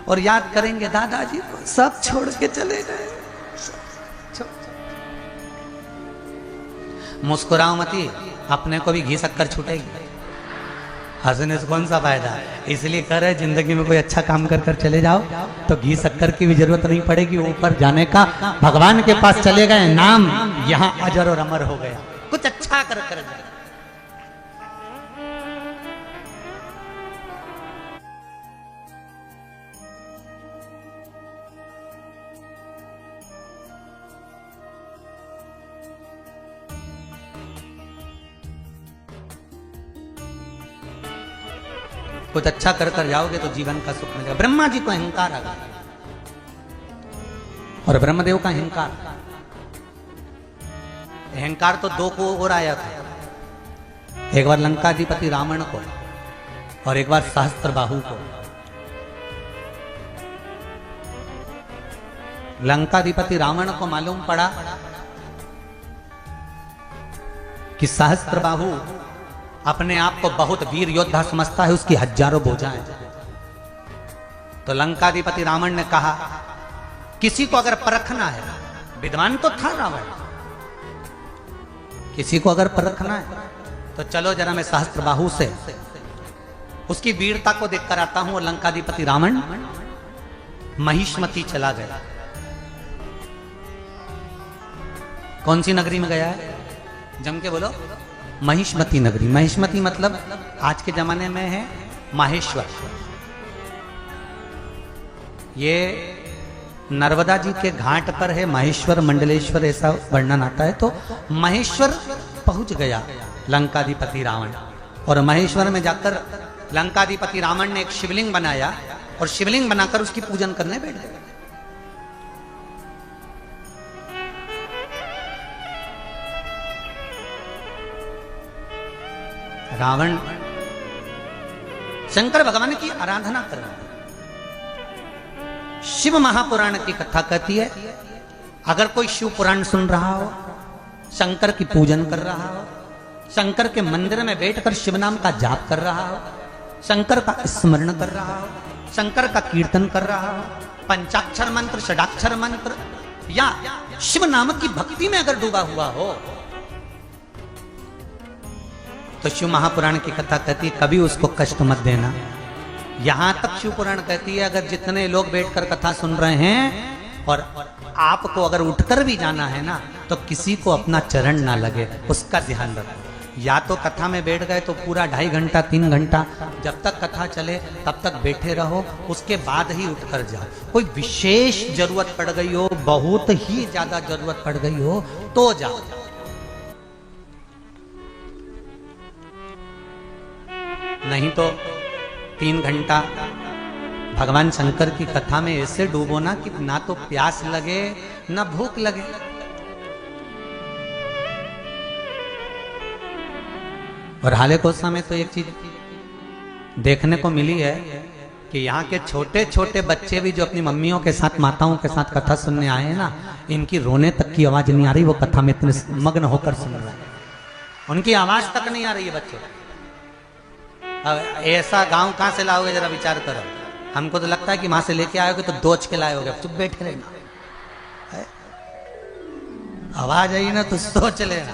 और याद करेंगे दादाजी को, सब छोड़ के चले गए। मुस्कुराओ मती, अपने को भी घी शक्कर छूटेगी, हंसने से कौन सा फायदा? इसलिए कह रहे जिंदगी में कोई अच्छा काम कर कर चले जाओ तो घी शक्कर की भी जरूरत नहीं पड़ेगी, ऊपर जाने का भगवान के पास चले गए, नाम यहाँ अजर और अमर हो गया। कुछ अच्छा कर कर जाए। कुछ अच्छा कर कर जाओगे तो जीवन का सुख मिलेगा। ब्रह्मा जी को अहंकार आ गया और ब्रह्मदेव का अहंकार, अहंकार तो दो को और आया था, एक बार लंकाधिपति रावण को और एक बार सहस्त्रबाहु को। लंकाधिपति रावण को मालूम पड़ा कि सहस्त्रबाहु अपने आप को बहुत वीर योद्धा समझता है, उसकी हजारों भुजाएं। तो लंकाधिपति रावण ने कहा किसी को अगर परखना है, विद्वान तो था रावण, किसी को अगर परखना है तो चलो जरा मैं सहस्त्रबाहु से उसकी वीरता को देखकर आता हूं। और लंकाधिपति रावण महिष्मती चला गया। कौन सी नगरी में गया है? जम के बोलो। महिष्मती नगरी। महिष्मती मतलब आज के जमाने में है माहेश्वर। ये नर्मदा जी के घाट पर है माहेश्वर मंडलेश्वर, ऐसा वर्णन आता है। तो महेश्वर पहुंच गया लंकाधिपति रावण, और महेश्वर में जाकर लंकाधिपति रावण ने एक शिवलिंग बनाया और शिवलिंग बनाकर उसकी पूजन करने बैठ गया। रावण शंकर भगवान की आराधना कर रहा है। शिव महापुराण की कथा कहती है, अगर कोई शिव पुराण सुन रहा हो, शंकर की पूजन कर रहा हो, शंकर के मंदिर में बैठकर शिव नाम का जाप कर रहा हो, शंकर का स्मरण कर रहा हो, शंकर का कीर्तन कर रहा हो, पंचाक्षर मंत्र, षडाक्षर मंत्र या शिव नाम की भक्ति में अगर डूबा हुआ हो, तो शिव महापुराण की कथा कहती है कभी उसको कष्ट मत देना। यहां तक शिव पुराण कहती है अगर जितने लोग बैठकर कथा सुन रहे हैं और आपको अगर उठकर भी जाना है ना, तो किसी को अपना चरण ना लगे, उसका ध्यान रखो। या तो कथा में बैठ गए तो पूरा 2.5 घंटा 3 घंटा जब तक कथा चले तब तक बैठे रहो, उसके बाद ही उठकर जाओ। कोई विशेष जरूरत पड़ गई हो, बहुत ही ज्यादा जरूरत पड़ गई हो तो जाओ। नहीं तो 3 घंटा भगवान शंकर की कथा में ऐसे डूबो ना कि ना तो प्यास लगे ना भूख लगे। और हाले कोसा में तो एक चीज देखने को मिली है कि यहाँ के छोटे छोटे बच्चे भी जो अपनी मम्मियों के साथ, माताओं के साथ कथा सुनने आए हैं ना, इनकी रोने तक की आवाज नहीं आ रही, वो कथा में इतने मग्न होकर सुन रहे हैं, उनकी आवाज तक नहीं आ रही है बच्चों। अब ऐसा गांव कहां से लाओगे जरा विचार करो। हमको तो लगता है कि वहां से लेके आयोगे तो दोच के लाए होगे, चुप बैठे रहना, आवाज आई ना तो सोच लेना।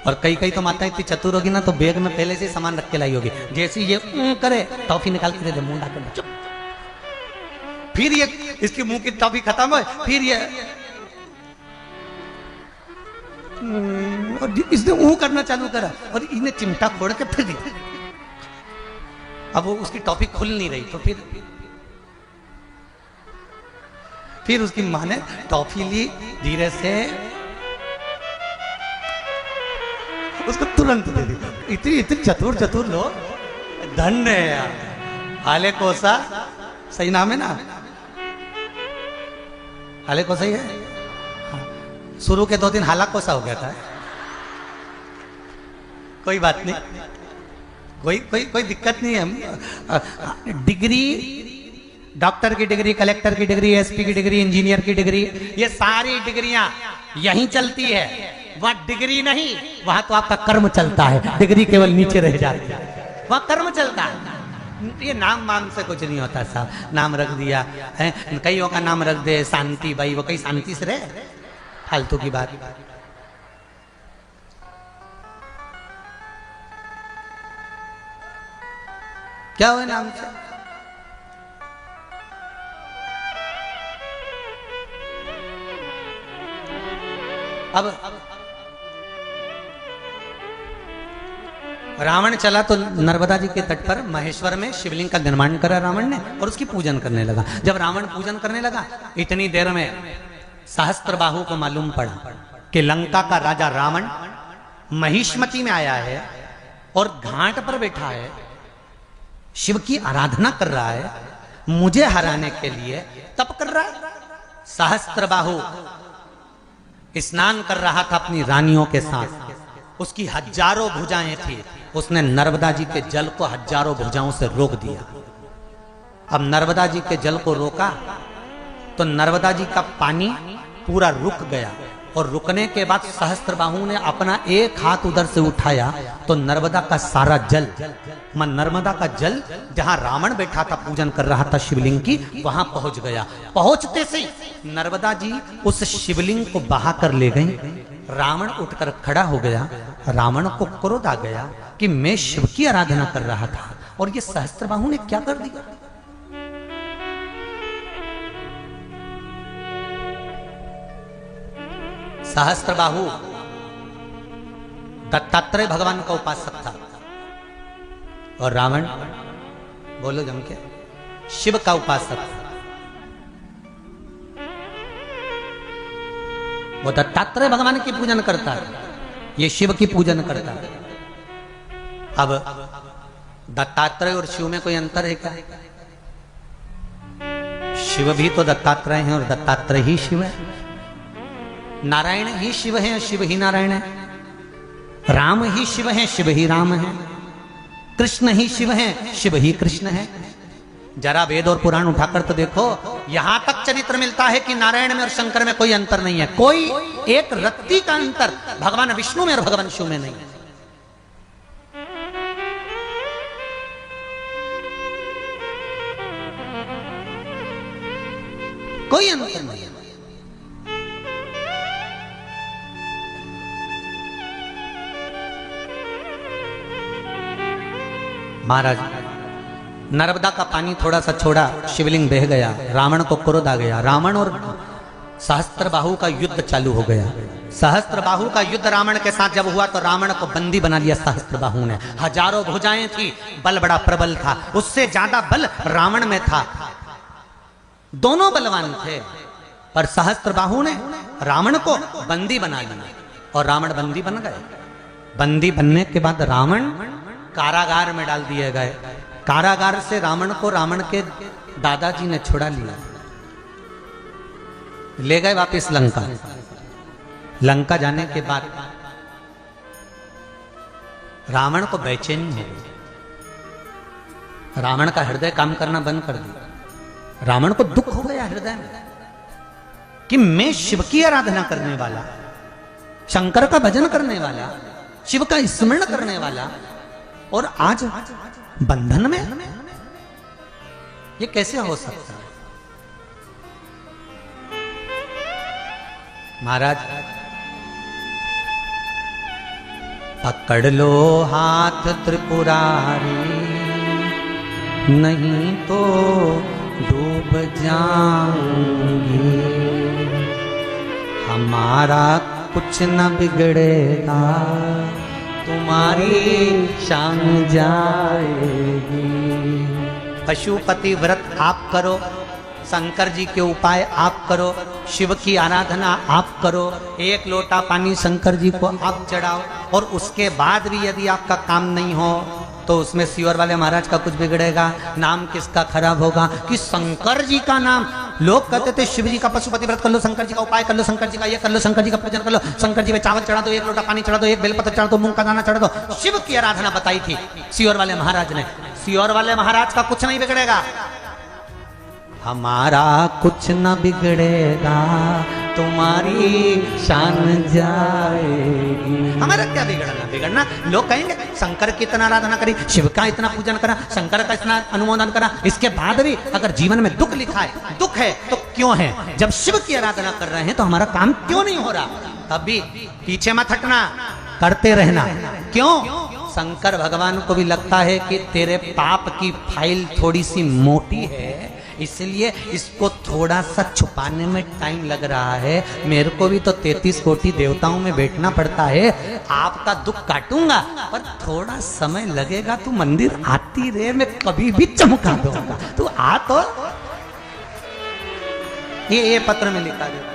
और कई कई तो माता इतनी चतुर होगी ना तो बैग में पहले से सामान रख के लाई होगी, जैसे ये करे टॉफी निकाल के दे दे, मुंह ढाकर चुप। फिर ये इसकी मुंह की टॉफी खत्म हो, फिर ये और इसने ऊं करना चालू करा और इन्हें चिमटा फोड़ के फिर दी। अब वो उसकी टॉफी खुल नहीं रही, तो फिर उसकी माँ ने टॉफी ली, धीरे से उसको तुरंत दे दी। इतनी इतनी चतुर चतुर लोग, धन्य है यार। हाले कोसा सही नाम है ना, हाले कोसा ही है। शुरू के 2 दिन हाला कोसा हो गया था, कोई बात नहीं, कोई दिक्कत नहीं है। डिग्री, डॉक्टर की डिग्री, कलेक्टर की डिग्री, एसपी की डिग्री, इंजीनियर की डिग्री, ये सारी डिग्रियां यहीं चलती है। वहां डिग्री नहीं, वहां तो आपका कर्म चलता है, डिग्री केवल नीचे रह जाती है, वहां कर्म चलता है। ये नाम वाम से कुछ नहीं होता साहब, नाम रख दिया है, कईयों का नाम रख दे शांति भाई, वो कई शांति से रहे, फालतू की बात। क्या हुआ नाम से? अब रावण चला तो नर्मदा जी के तट पर महेश्वर में शिवलिंग का निर्माण करा रावण ने और उसकी पूजन करने लगा। जब रावण पूजन करने लगा, इतनी देर में सहस्त्रबाहु को मालूम पड़ा कि लंका का राजा रावण महिष्मती में आया है और घाट पर बैठा है शिव की आराधना कर रहा है, मुझे हराने के लिए तप कर रहा है। सहस्त्रबाहु स्नान कर रहा था अपनी रानियों के साथ, उसकी हजारों भुजाएं थी, उसने नर्मदा जी के जल को हजारों भुजाओं से रोक दिया। अब नर्मदा जी के जल को रोका तो नर्मदा जी का पानी पूरा रुक गया, और रुकने के बाद सहस्त्रबाहु ने अपना एक हाथ उधर से उठाया तो नर्मदा का सारा जल, नर्मदा का जल जहां रावण बैठा था पूजन कर रहा था शिवलिंग की, वहां पहुंच गया। पहुंचते से नर्मदा जी उस शिवलिंग को बहा कर ले गई। रावण उठकर खड़ा हो गया। रावण को क्रोध आ गया कि मैं शिव की आराधना कर रहा था और ये सहस्त्रबाहु ने क्या कर दिया। सहस्त्रबाहु दत्तात्रेय भगवान का उपासक था और रावण, बोलो जम के, शिव का उपासक था। वो दत्तात्रेय भगवान की पूजन करता है, ये शिव की पूजन करता है। अब दत्तात्रेय और शिव में कोई अंतर है क्या? शिव भी तो दत्तात्रेय है और दत्तात्रेय ही शिव है। नारायण ही शिव है, शिव ही नारायण है। राम ही शिव है, शिव ही राम है। कृष्ण ही शिव है, शिव ही कृष्ण है। जरा वेद और पुराण उठाकर तो देखो, यहां तक चरित्र मिलता है कि नारायण में और शंकर में कोई अंतर नहीं है। कोई एक रत्ती का अंतर भगवान विष्णु में और भगवान शिव में नहीं है। कोई अंतर नहीं है। महाराज, नर्मदा का पानी थोड़ा सा छोड़ा, शिवलिंग बह गया, रावण को क्रोध आ गया। रावण और सहस्त्रबाहु का युद्ध चालू हो गया। सहस्त्रबाहु का युद्ध रावण के साथ जब हुआ तो रावण को बंदी बना लिया सहस्त्रबाहु ने। हजारों भुजाएं थी, बल बड़ा प्रबल था, उससे ज्यादा बल रावण में था। दोनों बलवान थे, पर सहस्त्रबाहु ने रावण को बंदी बना लिया और रावण बंदी बन गए। बंदी बनने के बाद रावण कारागार में डाल दिए गए। कारागार से रावण को रावण के दादाजी ने छुड़ा लिया, ले गए वापस लंका। लंका जाने के बाद रावण को बेचैनी हो गई। रावण का हृदय काम करना बंद कर दिया। रावण को दुख हो गया हृदय में कि मैं शिव की आराधना करने वाला, शंकर का भजन करने वाला, शिव का स्मरण करने वाला, और आज बंधन में, ये कैसे हो सकता है? महाराज, पकड़ लो हाथ त्रिपुरारी, नहीं तो डूब जाऊंगी। हमारा कुछ न बिगड़ेगा, तुम्हारी शान जाएगी। पशुपति व्रत आप करो, शंकर जी के उपाय आप करो, शिव की आराधना आप करो, एक लोटा पानी शंकर जी को आप चढ़ाओ, और उसके बाद भी यदि आपका काम नहीं हो तो उसमें सीवर वाले महाराज का कुछ बिगड़ेगा? नाम किसका खराब होगा? कि शंकर जी का नाम। लोग कहते थे शिव जी का पशुपति व्रत कर लो, शंकर जी का उपाय कर लो, शंकर जी का ये कर लो, शंकर जी का पूजन कर लो, शंकर जी में चावल चढ़ा दो, एक लोटा पानी चढ़ा दो, एक बेलपत्र चढ़ा दो, मूंग का दाना चढ़ा दो। शिव की आराधना बताई थी सीवर वाले महाराज ने। सीवर वाले महाराज का कुछ नहीं बिगड़ेगा। हमारा कुछ न बिगड़ेगा, तुम्हारी शान जाएगी। हमारा क्या बिगड़ना? बिगड़ना लोग कहेंगे शंकर की इतना आराधना करी, शिव का इतना पूजन करा, शंकर का इतना अनुमोदन करा, इसके बाद भी अगर जीवन में दुख लिखा है, दुख है तो क्यों है? जब शिव की आराधना कर रहे हैं तो हमारा काम क्यों नहीं हो रहा? तब भी पीछे मत हटना, करते रहना। क्यों? शंकर भगवान को भी लगता है कि तेरे पाप की फाइल थोड़ी सी मोटी है, इसलिए इसको थोड़ा सा छुपाने में टाइम लग रहा है। मेरे को भी तो 33 कोटि देवताओं में बैठना पड़ता है। आपका दुख काटूंगा पर थोड़ा समय लगेगा। तू मंदिर आती रहे, मैं कभी भी चमका दूंगा। तू आ तो ये पत्र में लिखा गया।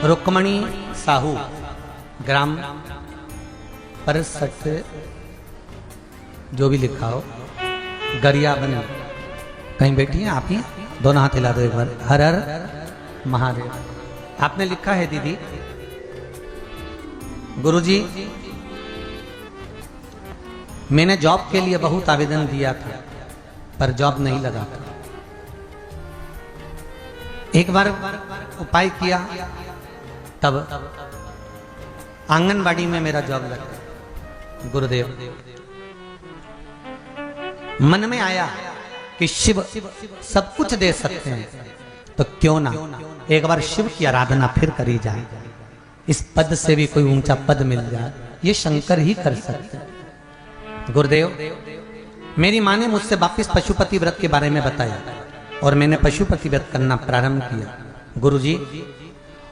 रुक्मणी साहू, ग्राम परसठ, जो भी लिखा हो, गरियाबंद। कहीं बैठी हैं आप ही? दोनों हाथ हिला दो एक बार। हर हर महादेव। आपने लिखा है दीदी, गुरुजी मैंने जॉब के लिए बहुत आवेदन दिया था पर जॉब नहीं लगा था। एक बार उपाय किया तब आंगनबाड़ी में मेरा जॉब लगा। गुरुदेव, मन में आया कि शिव सब कुछ दे सकते हैं तो क्यों ना एक बार शिव की आराधना फिर करी जाए, इस पद से भी कोई ऊंचा पद मिल जाए, ये शंकर ही कर सकते हैं। गुरुदेव, मेरी माँ ने मुझसे वापिस पशुपति व्रत के बारे में बताया और मैंने पशुपति व्रत करना प्रारंभ किया। गुरुजी,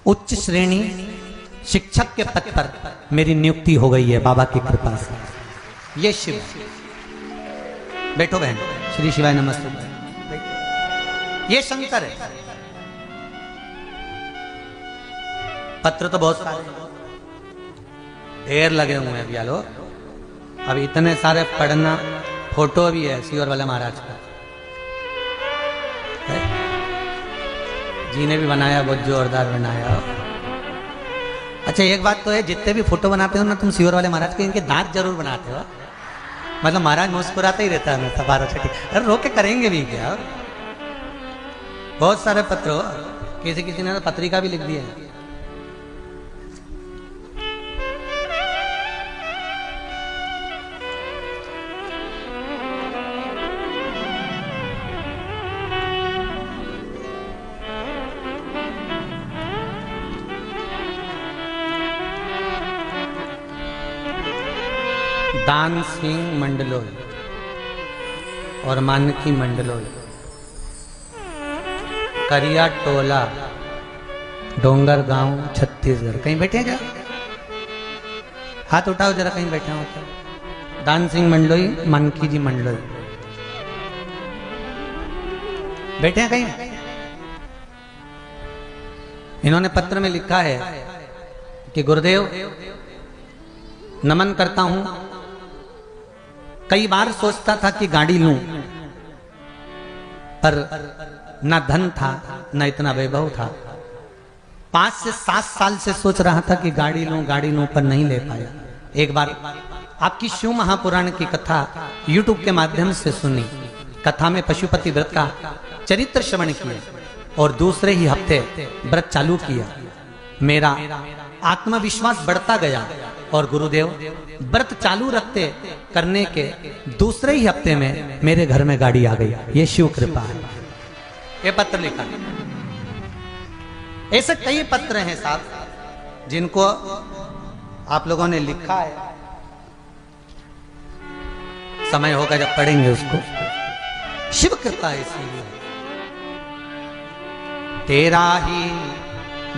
उच्च श्रेणी शिक्षक के पद पर मेरी नियुक्ति हो गई है बाबा की कृपा से। ये शिव। बैठो बहन, श्री शिवाय नमस्ते। ये शंकर है। पत्र तो बहुत सारे ढेर लगे हुए हैं भैया लोग। अब इतने सारे पढ़ना, फोटो भी है सीवर वाले महाराज का, जी ने भी बनाया, बहुत जोरदार बनाया। अच्छा एक बात तो है, जितने भी फोटो बनाते हो ना तुम सीवर वाले महाराज के, इनके दांत जरूर बनाते हो। मतलब महाराज मुस्कुराता ही रहता है हमेशा 12 छठी। अरे रोके करेंगे भी क्या? बहुत सारे पत्र हो, किसी ने तो पत्रिका भी लिख दी है। दान सिंह मंडलोई और मानकी मंडलोई, करिया टोला, डोंगर गांव, छत्तीसगढ़। कहीं बैठे क्या? हाथ उठाओ जरा, कहीं बैठे हो तो। दान सिंह मंडलोई, मानकी जी मंडलोई, बैठे हैं कहीं? इन्होंने पत्र में लिखा है कि गुरुदेव नमन करता हूं। कई बार सोचता था कि गाड़ी लूं, पर ना धन था ना इतना वैभव था। 5 से 7 साल से सोच रहा था कि गाड़ी लूं पर नहीं ले पाया। एक बार आपकी शिव महापुराण की कथा YouTube के माध्यम से सुनी। कथा में पशुपति व्रत का चरित्र श्रवण किया और दूसरे ही हफ्ते व्रत चालू किया। मेरा आत्मविश्वास बढ़ता गया और गुरुदेव व्रत चालू रखते करने के दूसरे ही हफ्ते में मेरे घर में गाड़ी आ गई। ये शिव कृपा है। ये पत्र लिखा। ऐसे कई पत्र हैं साहब जिनको आप लोगों ने लिखा है। समय होगा जब पढ़ेंगे उसको। शिव कृपा है इसलिए। तेरा ही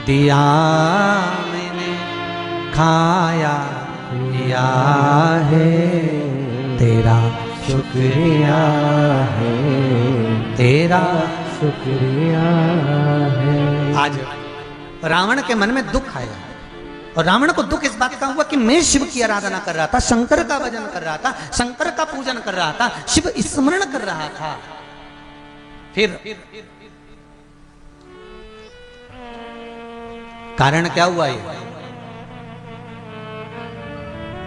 दिया मैंने खाया पिया है, तेरा शुक्रिया है, तेरा शुक्रिया है। आज रावण के मन में दुख आया और रावण को दुख इस बात का हुआ कि मैं शिव की आराधना कर रहा था, शंकर का भजन कर रहा था, शंकर का पूजन कर रहा था, शिव स्मरण कर रहा था। फिर कारण क्या हुआ? ये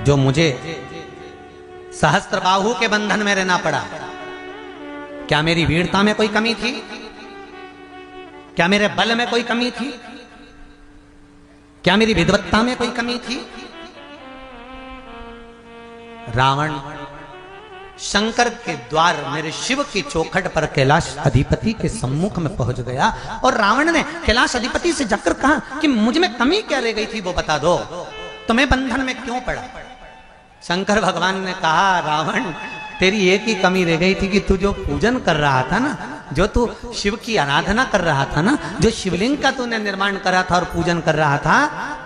जो मुझे सहस्त्रबाहु के बंधन में रहना पड़ा, क्या मेरी वीरता में कोई कमी थी? क्या मेरे बल में कोई कमी थी? क्या मेरी विद्वत्ता में कोई कमी थी? रावण शंकर के द्वार मेरे शिव की चौखट पर कैलाश अधिपति के सम्मुख में पहुंच गया और रावण ने कैलाश अधिपति से जाकर कहा कि मुझ में कमी क्या रह गई थी वो बता दो, तुम्हें बंधन में क्यों पड़ा? शंकर भगवान ने कहा, रावण तेरी एक ही कमी रह गई थी कि तू जो पूजन कर रहा था ना, जो तू शिव की आराधना कर रहा था ना, जो शिवलिंग का तूने निर्माण करा था और पूजन कर रहा था,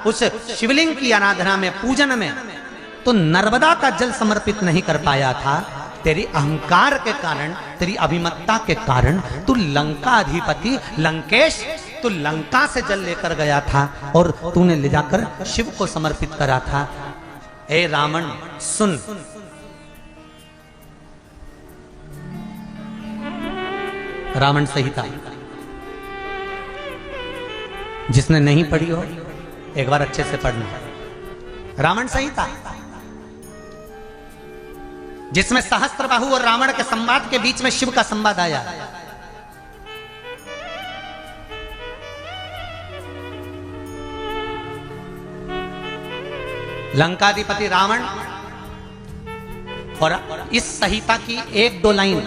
उस शिवलिंग की आराधना में, पूजन में तो नर्मदा का जल समर्पित नहीं कर पाया था। तेरी अहंकार के कारण, तेरी अभिमत्ता के कारण तू लंका अधिपति लंकेश तू लंका से जल लेकर गया था और तूने ले जाकर शिव को समर्पित करा था। ए रावण सुन, रावण संहिता जिसने नहीं पढ़ी हो एक बार अच्छे से पढ़ना। रावण संहिता जिसमें सहस्त्रबाहु और रावण के संवाद के बीच में शिव का संवाद आया। लंकाधिपति रावण और इस संहिता की एक दो लाइन,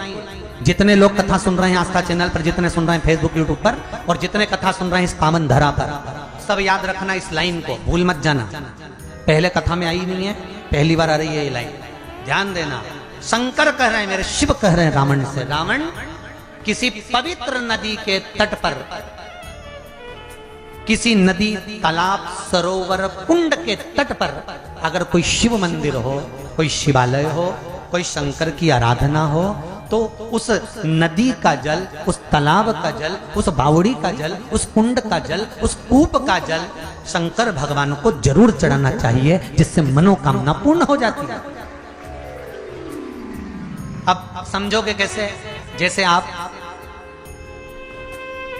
जितने लोग कथा सुन रहे हैं आस्था चैनल पर, जितने सुन रहे हैं फेसबुक यूट्यूब पर, और जितने कथा सुन रहे हैं इस पावन धरा पर, सब याद रखना इस लाइन को, भूल मत जाना। पहले कथा में आई नहीं है, पहली बार आ रही है ये लाइन, ध्यान देना। शंकर कह रहे हैं, मेरे शिव कह रहे हैं रावण से, रावण किसी पवित्र नदी के तट पर, किसी नदी, तालाब, सरोवर, कुंड के तट पर अगर कोई शिव मंदिर हो, कोई शिवालय हो, कोई शंकर की आराधना हो, तो उस नदी का जल, उस तालाब का जल, उस बावड़ी का जल, उस कुंड का जल, उस कूप का जल शंकर भगवान को जरूर चढ़ाना चाहिए, जिससे मनोकामना पूर्ण हो जाती है। अब समझोगे कैसे? जैसे आप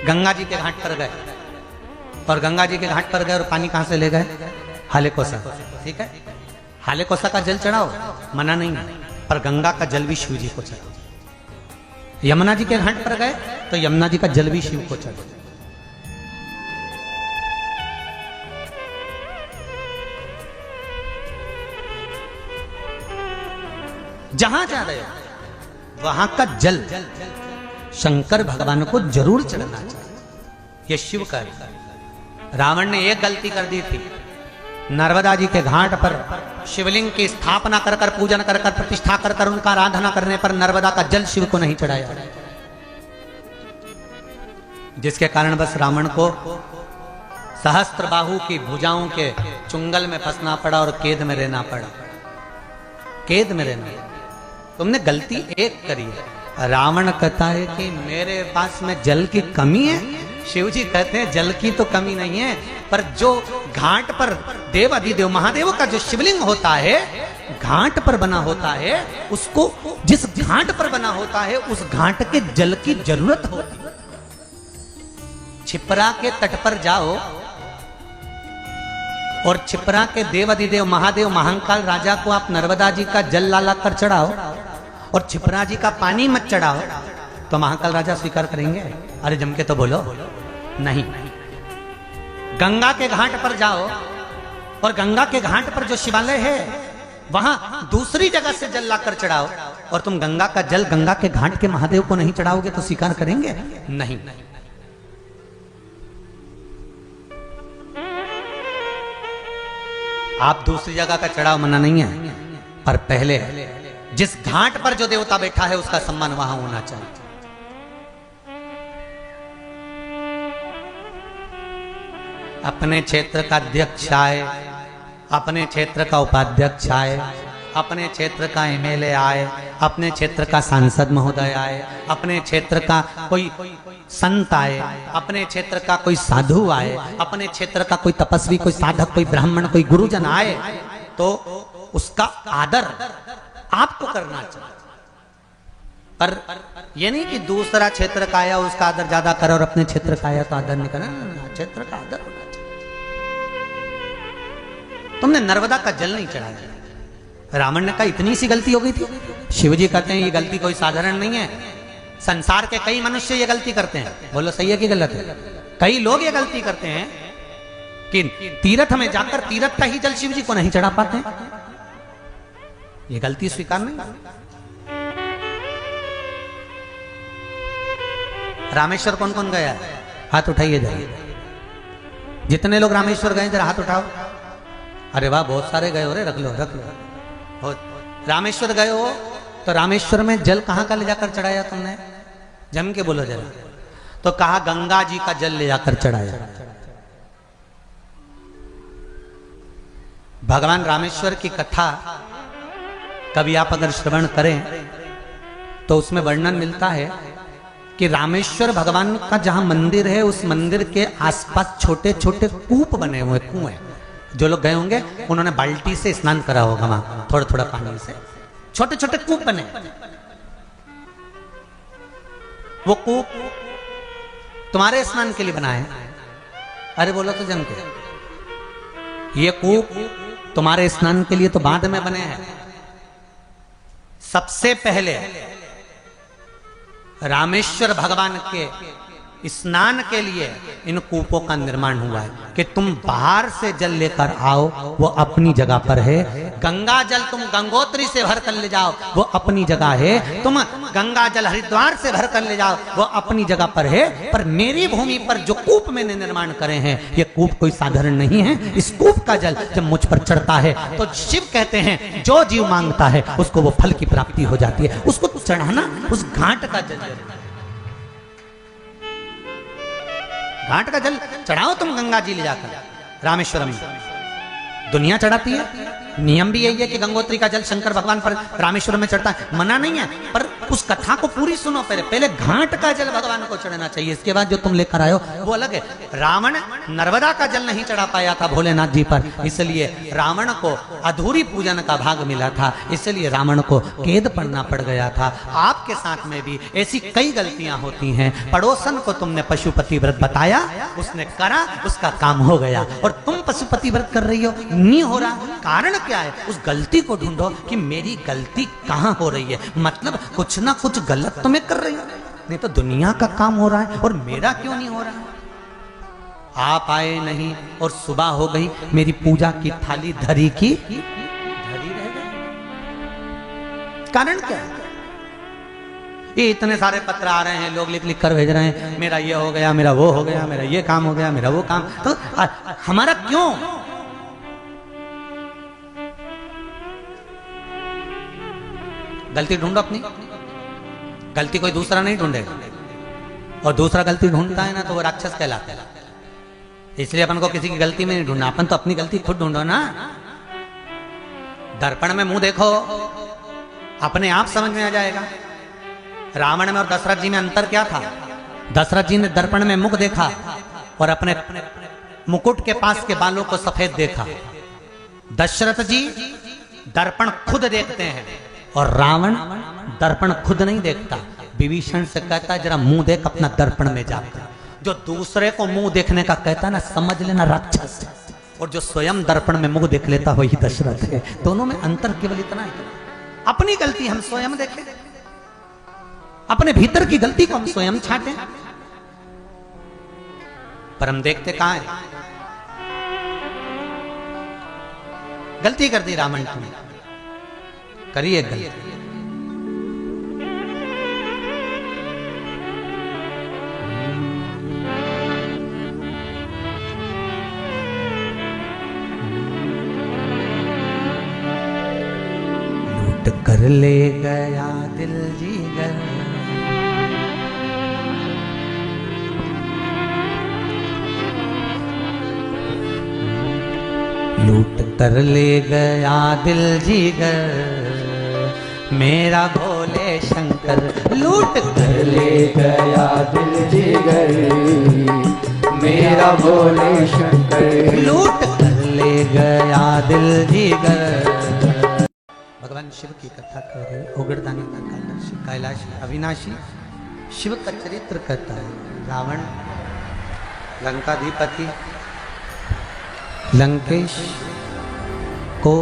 गंगा जी के घाट पर गए और गंगा जी के घाट पर गए और पानी कहां से ले गए? हाले कोसा, ठीक है, हाले कोसा का जल चढ़ाओ, मना नहीं, पर गंगा का जल भी शिव जी को चढ़ाओ। यमुना जी के घाट पर गए तो यमुना जी का जल भी शिव को चढ़ाओ। जहां जा रहे हो वहां का जल शंकर भगवान को जरूर चढ़ना चाहिए, यह शिव का है। रावण ने एक गलती कर दी थी, नर्मदा जी के घाट पर शिवलिंग की स्थापना कर कर, पूजन कर कर, प्रतिष्ठा कर कर, उनका आराधना करने पर नर्मदा का जल शिव को नहीं चढ़ाया, जिसके कारण बस रावण को सहस्त्रबाहु की भुजाओं के चुंगल में फंसना पड़ा और कैद में रहना पड़ा, कैद में रहना। तुमने गलती एक करी है। रावण कहता है कि मेरे पास में जल की कमी है, शिव जी कहते हैं जल की तो कमी नहीं है, पर जो घाट पर देव अधिदेव महादेव का जो शिवलिंग होता है, घाट पर बना होता है, उसको जिस घाट पर बना होता है उस घाट के जल की जरूरत होती है। छिपरा के तट पर जाओ और छिपरा के देव अधिदेव महादेव महाकाल राजा को आप नर्मदा जी का जल ला कर चढ़ाओ और छिपरा जी का पानी मत चढ़ाओ, तो महाकाल राजा स्वीकार करेंगे? अरे जम के तो बोलो, नहीं। गंगा के घाट पर जाओ और गंगा के घाट पर जो शिवालय है वहां दूसरी जगह से जल लाकर चढ़ाओ, और तुम गंगा का जल गंगा के घाट के महादेव को नहीं चढ़ाओगे तो स्वीकार करेंगे? नहीं। आप दूसरी जगह का चढ़ाओ, मना नहीं है, पर पहले जिस घाट पर जो देवता बैठा है उसका सम्मान वहां होना चाहिए। अपने क्षेत्र का अध्यक्ष आए, अपने क्षेत्र का उपाध्यक्ष आए, अपने क्षेत्र का एमएलए आए, अपने क्षेत्र का सांसद महोदय आए, अपने क्षेत्र का कोई संत आए, अपने क्षेत्र का कोई साधु आए, अपने क्षेत्र का कोई तपस्वी, कोई साधक, कोई ब्राह्मण, कोई गुरुजन आए, तो उसका आदर आपको करना चाहिए। पर ये नहीं कि दूसरा क्षेत्र का आया उसका आदर ज्यादा करो और अपने क्षेत्र का आया तो आदर नहीं करना, क्षेत्र का आदर होना चाहिए। तुमने नर्मदा का जल नहीं चढ़ाया। रावण ने कहा इतनी सी गलती हो गई थी। शिवजी कहते हैं ये गलती कोई साधारण नहीं है, संसार के कई मनुष्य ये गलती करते हैं। बोलो सही है कि गलत है? कई लोग ये गलती करते हैं कि तीर्थ में जाकर तीर्थ का ही जल शिव जी को नहीं चढ़ा पाते हैं। ये गलती स्वीकार नहीं। रामेश्वर कौन कौन गया? हाथ उठाइए जरा, जितने लोग रामेश्वर गए जरा हाथ उठाओ। अरे वाह, बहुत सारे गए हो रे, रख लो रख लो। रामेश्वर गए हो तो रामेश्वर में जल कहां का ले जाकर चढ़ाया तुमने? जम के बोलो जरा। तो कहा गंगा जी का जल ले जाकर चढ़ाया। भगवान रामेश्वर की कथा कभी आप अगर श्रवण करें तो उसमें वर्णन मिलता है कि रामेश्वर भगवान का जहां मंदिर है उस मंदिर के आसपास छोटे छोटे कूप बने हुए, कुएं। जो लोग गए होंगे उन्होंने बाल्टी से स्नान करा होगा, वहां थोड़ा थोड़ा पानी से छोटे छोटे कूप बने। वो कूप तुम्हारे स्नान के लिए बना है। अरे बोलो तो जम के, ये कूप तुम्हारे स्नान के लिए तो बाद में बने हैं। सबसे पहले रामेश्वर भगवान के स्नान के लिए इन कूपों का निर्माण हुआ है कि तुम बाहर से जल लेकर आओ, वो अपनी जगह पर है। गंगा जल तुम गंगोत्री से भर कर ले जाओ, वो अपनी जगह है। तुम गंगा जल हरिद्वार से भर कर ले जाओ, वो अपनी जगह पर है। पर मेरी भूमि पर जो कूप मैंने निर्माण करे हैं, ये कूप कोई साधारण नहीं है। इस कूप का जल जब मुझ पर चढ़ता है तो शिव कहते हैं जो जीव मांगता है उसको वो फल की प्राप्ति हो जाती है। उसको चढ़ाना उस घाट का जल, घाट का जल चढ़ाओ तुम गंगा जी ले जाकर। रामेश्वरम में दुनिया चढ़ाती है, नियम भी यही है कि गंगोत्री का जल शंकर भगवान पर रामेश्वरम में चढ़ता है, मना नहीं है। पर उस कथा को पूरी सुनो, पहले घाट का जल भगवान को चढ़ना चाहिए, इसके बाद जो तुम लेकर आयो वो अलग है। रावण नर्मदा का जल नहीं चढ़ा पाया था भोलेनाथ जी पर, इसलिए रावण को अधूरी पूजन का भाग मिला था, इसलिए रावण को केद पड़ना पड़ गया था। आपके साथ में भी ऐसी कई गलतियां होती हैं। पड़ोसन को तुमने पशुपति व्रत बताया, उसने करा, उसका काम हो गया, और तुम पशुपति व्रत कर रही हो, नहीं हो रहा। कारण क्या है? उस गलती को ढूंढो कि मेरी गलती कहां हो रही है। मतलब कुछ ना कुछ गलत तो मैं कर रही हूं, नहीं तो दुनिया का काम हो रहा है और मेरा क्यों नहीं हो रहा है। आप आए नहीं और सुबह हो गई, मेरी पूजा की थाली धरी की धरी रह गई। कारण क्या है? ये इतने सारे पत्र आ रहे हैं, लोग लिख लिख कर भेज रहे हैं, मेरा ये हो गया, मेरा वो हो गया, मेरा ये काम हो गया, मेरा वो काम। तो हमारा क्यों? गलती ढूंढो अपनी, गलती कोई दूसरा नहीं ढूंढेगा, और दूसरा गलती ढूंढता है ना तो वो राक्षस कहलाता है। इसलिए अपन को किसी की गलती में नहीं ढूंढना, अपन तो अपनी गलती खुद ढूंढो ना। दर्पण में मुंह देखो, अपने आप समझ में आ जाएगा। रावण में और दशरथ जी में अंतर क्या था? दशरथ जी ने दर्पण में मुख देखा और अपने मुकुट के पास के बालों को सफेद देखा। दशरथ जी दर्पण खुद देखते हैं और रावण दर्पण खुद नहीं देखता। विभीषण से कहता है जरा मुंह देख अपना दर्पण में जाकर। जो दूसरे को मुंह देखने का कहता है ना, समझ लेना राक्षस है, और जो स्वयं दर्पण में मुंह देख लेता वही दशरथ है। दोनों में अंतर केवल इतना है, अपनी गलती हम स्वयं देखें, अपने भीतर की गलती को हम स्वयं छांटें। पर हम देखते कहां है? गलती कर दी रावण ने, करिए गलती। लूट कर ले गया दिल जीगर, लूट कर ले गया दिल जीगर, मेरा भोले शंकर। लूट कर ले गया दिल जीगर, मेरा भोले शंकर। लूट कर ले गया दिल जीगर। भगवान शिव की कथा कर रहे, उग्रदानी का कालदर्शी, कैलाशी, अविनाशी शिव का चरित्र कहता है। रावण लंकाधिपति लंकेश को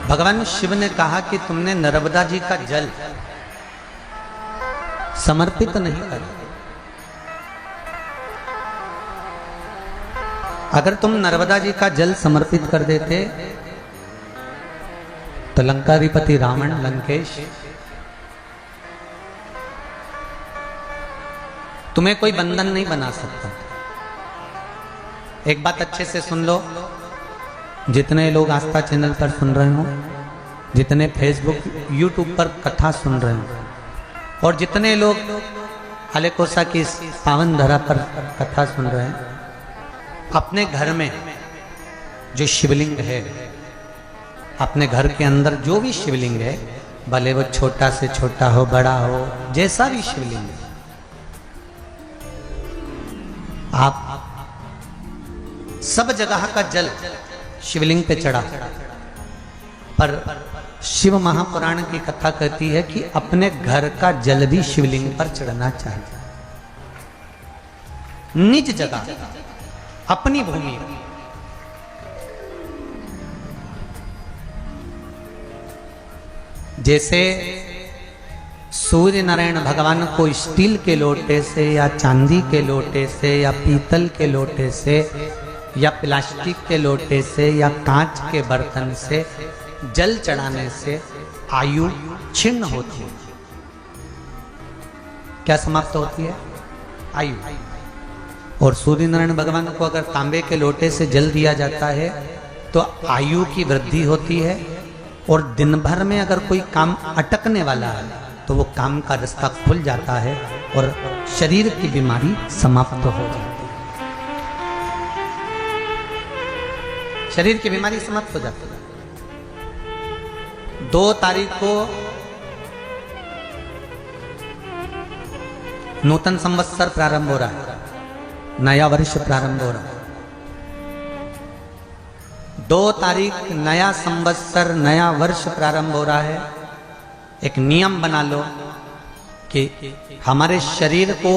भगवान शिव ने कहा कि तुमने नर्मदा जी का जल समर्पित नहीं करा। अगर तुम नर्मदा जी का जल समर्पित कर देते तो लंकाधिपति रावण लंकेश तुम्हें कोई बंधन नहीं बना सकता। एक बात अच्छे से सुन लो, जितने लोग आस्था चैनल पर सुन रहे हो, जितने फेसबुक यूट्यूब पर कथा सुन रहे हो, और जितने लोग अलेकोसा की इस पावन धरा पर कथा सुन रहे हैं, अपने घर में जो शिवलिंग है, अपने घर के अंदर जो भी शिवलिंग है, भले वो छोटा से छोटा हो, बड़ा हो, जैसा भी शिवलिंग, आप सब जगह का जल शिवलिंग पे चढ़ा, पर शिव महापुराण की कथा कहती है कि अपने घर का जल भी शिवलिंग पर चढ़ना चाहिए। निज जगह, अपनी भूमि। जैसे सूर्य नारायण भगवान को स्टील के लोटे से या चांदी के लोटे से या पीतल के लोटे से या प्लास्टिक के लोटे से या कांच के बर्तन से जल चढ़ाने से आयु छिन्न होती है। क्या समाप्त होती है? आयु। और सूर्य नारायण भगवान को अगर तांबे के लोटे से जल दिया जाता है तो आयु की वृद्धि होती है, और दिन भर में अगर कोई काम अटकने वाला है तो वो काम का रास्ता खुल जाता है और शरीर की बीमारी समाप्त हो जाती है। शरीर की बीमारी समाप्त हो जाती है। 2 तारीख को नूतन संवत्सर प्रारंभ हो रहा है, नया वर्ष प्रारंभ हो रहा है। 2 तारीख नया संवत्सर, नया वर्ष प्रारंभ हो रहा है। एक नियम बना लो कि हमारे शरीर को,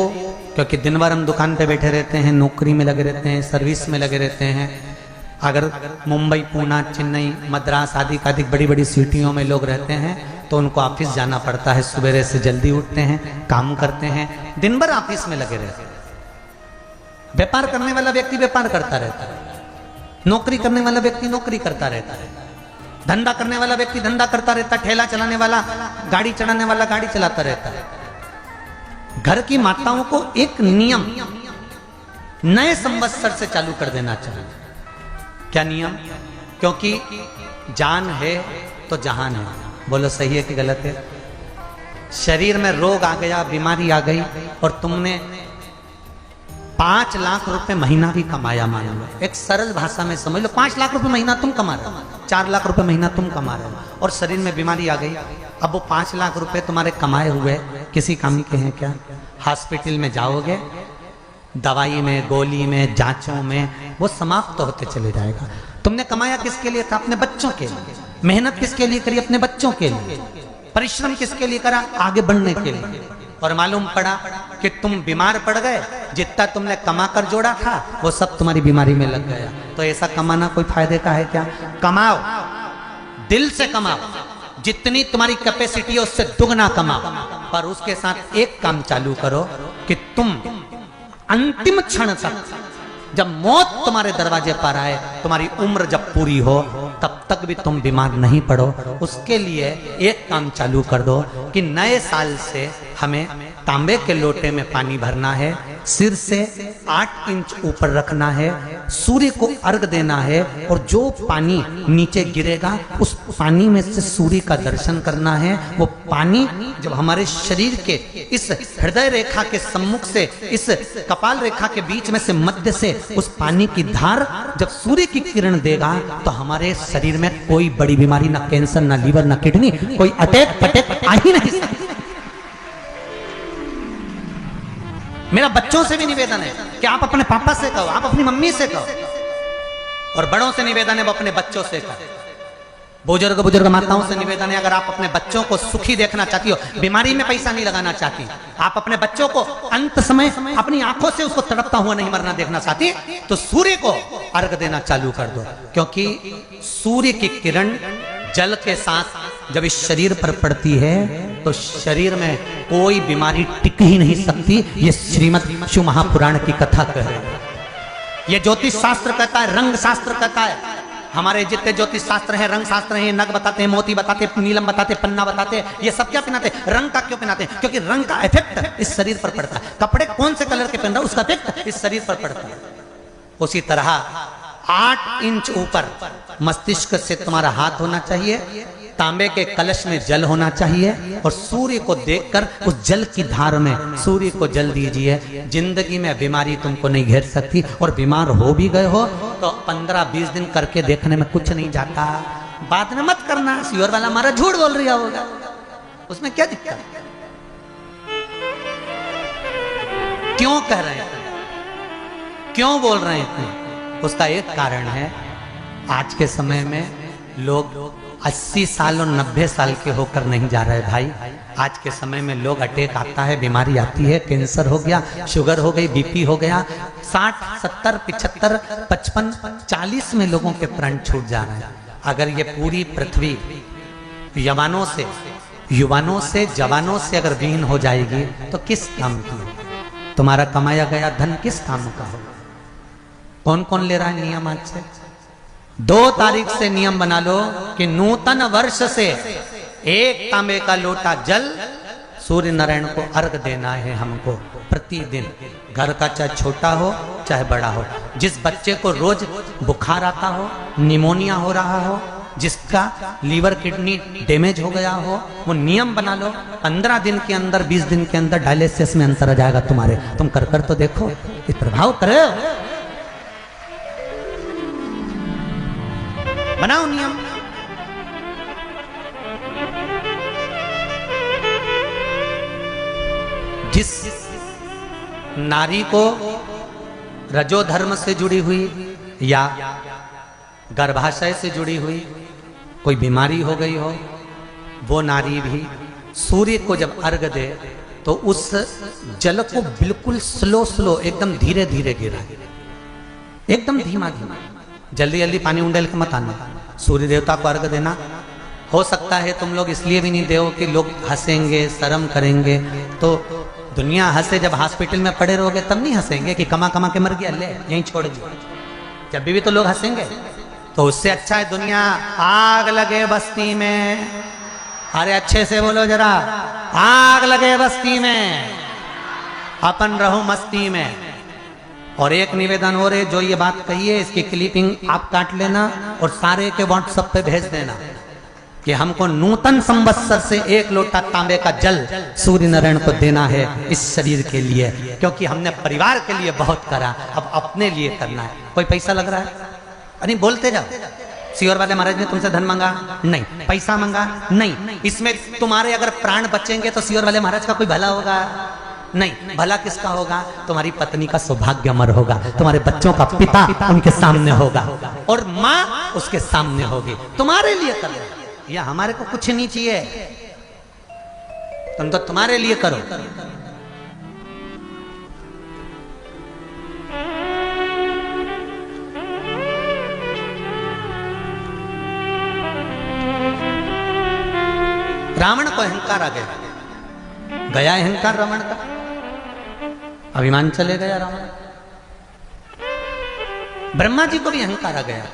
क्योंकि दिन भर हम दुकान पे बैठे रहते हैं, नौकरी में लगे रहते हैं, सर्विस में लगे रहते हैं। अगर मुंबई, पूना, चेन्नई, मद्रास आदि आदि बड़ी बड़ी सिटियों में लोग रहते हैं तो उनको ऑफिस जाना पड़ता है। सवेरे से जल्दी उठते हैं, काम करते हैं, दिन भर ऑफिस में लगे रहते हैं। व्यापार करने वाला व्यक्ति व्यापार करता रहता है, नौकरी करने वाला व्यक्ति नौकरी करता रहता है, धंधा करने वाला व्यक्ति धंधा करता रहता है, ठेला चलाने वाला, गाड़ी चलाने वाला गाड़ी चलाता रहता है। घर की माताओं को एक नियम नए संवत्सर से चालू कर देना चाहिए। क्या नियम? क्योंकि जान है तो जहान है। बोलो सही है कि गलत है? शरीर में रोग आ गया, बीमारी आ गई, और तुमने 5 लाख रुपए महीना भी कमाया, मान लो, एक सरल भाषा में समझ लो, 5 लाख रुपए महीना तुम कमा रहे हो, 4 लाख रुपए महीना तुम कमा रहे हो, और शरीर में बीमारी आ गई। अब वो 5 लाख रुपए तुम्हारे कमाए हुए किसी काम के हैं क्या? हॉस्पिटल में जाओगे, दवाई में, गोली में, जांचों में वो समाप्त तो होते चले जाएगा। तुमने कमाया किसके लिए था? अपने बच्चों के लिए। मेहनत किसके लिए करी? अपने बच्चों के लिए। परिश्रम किसके लिए करा? आगे बढ़ने के लिए। और मालूम पड़ा कि तुम बीमार पड़ गए, जितना तुमने कमा कर जोड़ा था वो सब तुम्हारी बीमारी में लग गया। तो ऐसा कमाना कोई फायदे का है क्या? कमाओ, दिल से कमाओ, जितनी तुम्हारी कैपेसिटी है उससे दुगना कमाओ, पर उसके साथ एक काम चालू करो कि तुम अंतिम क्षण तक, जब मौत तुम्हारे दरवाजे पर आए, तुम्हारी उम्र जब पूरी हो, तब तक भी तुम बीमार नहीं पड़ो। उसके लिए एक काम चालू कर दो कि नए साल से हमें तांबे के लोटे में पानी भरना है, सिर से 8 इंच ऊपर रखना है, सूर्य को अर्घ देना है, और जो पानी नीचे गिरेगा उस पानी में से सूर्य का दर्शन करना है। वो पानी जब हमारे शरीर के इस हृदय रेखा के सम्मुख से, इस कपाल रेखा के बीच में से, मध्य से उस पानी की धार जब सूर्य की किरण देगा तो हमारे शरीर में कोई बड़ी बीमारी, ना कैंसर, ना लीवर, ना किडनी, कोई अटैक पटैक आ ही नहीं सकती। मेरा बच्चों से भी निवेदन है कि आप अपने पापा से कहो, आप अपनी मम्मी से कहो, और बड़ों से निवेदन है वो अपने बच्चों से कहो। बुजुर्ग माताओं से निवेदन है, अगर आप अपने बच्चों को सुखी देखना चाहती हो, बीमारी में पैसा नहीं लगाना चाहती, आप अपने बच्चों को अंत समय अपनी आंखों से उसको तड़पता हुआ नहीं मरना देखना चाहती, तो सूर्य को अर्घ देना चालू कर दो। क्योंकि सूर्य की किरण जल के साथ जब इस शरीर पर पड़ती है तो शरीर में कोई बीमारी टिक ही नहीं सकती। ये श्रीमद् शिव महापुराण की कथा कह रहे हैं। ये ज्योतिष शास्त्र कहता है, रंग शास्त्र कहता है। हमारे जितने ज्योतिष शास्त्र हैं, रंग शास्त्र हैं, नग बताते हैं, मोती बताते हैं, नीलम बताते हैं, पन्ना बताते हैं, ये सब क्या पहनाते हैं? रंग का क्यों पहनाते हैं? क्योंकि रंग का इफेक्ट इस शरीर पर पड़ता है। कपड़े कौन से कलर के पहन रहा है उसका इफेक्ट इस शरीर पर पड़ता है। उसी तरह 8 इंच ऊपर मस्तिष्क से तुम्हारा हाथ होना चाहिए, तांबे के कलश में जल होना चाहिए, और सूर्य को देखकर उस जल की धार में सूर्य को जल दीजिए। जिंदगी में बीमारी तुमको नहीं घेर सकती, और बीमार हो भी गए हो तो 15-20 दिन करके देखने में कुछ नहीं जाता। बात न मत करना, श्योर वाला हमारा झूठ बोल रहा होगा, उसमें क्या दिक्कत है? क्यों कह रहे हैं, क्यों बोल रहे हैं? उसका एक कारण है, आज के समय में लोग 80 साल और 90 साल के होकर नहीं जा रहे भाई। आज के समय में लोग अटैक आता है, बीमारी आती है, कैंसर हो गया, शुगर हो गई, बीपी हो गया, 60, 70, 75, 55, 40 में लोगों के प्राण छूट जा रहे हैं। अगर ये पूरी पृथ्वी युवानों से जवानों से अगर विहीन हो जाएगी तो किस काम की? तुम्हारा कमाया गया धन किस काम का होगा? कौन कौन ले रहा है नियम? आज से 2 तारीख से नियम बना लो कि नूतन वर्ष से 1 तांबे का लोटा जल सूर्य नारायण को अर्घ देना है हमको प्रतिदिन। घर का चाहे छोटा हो चाहे बड़ा हो, जिस बच्चे को रोज बुखार आता हो, निमोनिया हो रहा हो, जिसका लीवर किडनी डैमेज हो गया हो, वो नियम बना लो। 15 दिन के अंदर 20 दिन के अंदर डायलिसिस में अंतर आ जाएगा तुम्हारे। तुम कर तो देखो, ये प्रभाव करे। बनाओ नियम। जिस नारी को रजोधर्म से जुड़ी हुई या गर्भाशय से जुड़ी हुई कोई बीमारी हो गई हो, वो नारी भी सूर्य को जब अर्घ दे तो उस जल को बिल्कुल स्लो एकदम धीरे धीरे गिरा, एकदम धीमा धीमा, जल्दी जल्दी पानी उंडेल के मत आना। सूर्य देवता को अर्घ देना। हो सकता है तुम लोग इसलिए भी नहीं दो कि लोग हंसेंगे, शर्म करेंगे। तो दुनिया हंसे, जब हॉस्पिटल में पड़े रहोगे तब नहीं हंसेंगे कि कमा कमा के मर गया, ले यहीं छोड़ दिया। जब भी तो लोग हंसेंगे। तो उससे अच्छा है दुनिया आग लगे बस्ती में, अरे अच्छे से बोलो जरा, आग लगे बस्ती में, अपन रहो मस्ती में। और एक निवेदन हो रहे, जो ये बात कही है इसकी क्लिपिंग आप काट लेना और सारे के व्हाट्सएप पे भेज देना कि हमको नूतन संवत्सर से 1 लोटा तांबे का जल सूर्य नारायण को देना है इस शरीर के लिए, क्योंकि हमने परिवार के लिए बहुत करा, अब अपने लिए करना है। कोई पैसा लग रहा है? अरे बोलते जाओ। सियोर वाले महाराज ने तुमसे धन मांगा? नहीं। पैसा मांगा? नहीं। इसमें तुम्हारे अगर प्राण बचेंगे तो सियोर वाले महाराज का कोई भला होगा? नहीं। भला किसका होगा? तुम्हारी पत्नी का सौभाग्य अमर होगा, तुम्हारे बच्चों का पिता उनके सामने होगा और माँ उसके सामने होगी। तुम्हारे लिए कर रहे, या हमारे को कुछ नहीं चाहिए, तुम तो तुम्हारे लिए करो। रावण को अहंकार आ गया अहंकार रावण का, अभिमान चले गया रावण। ब्रह्मा जी को भी अहंकार आ गया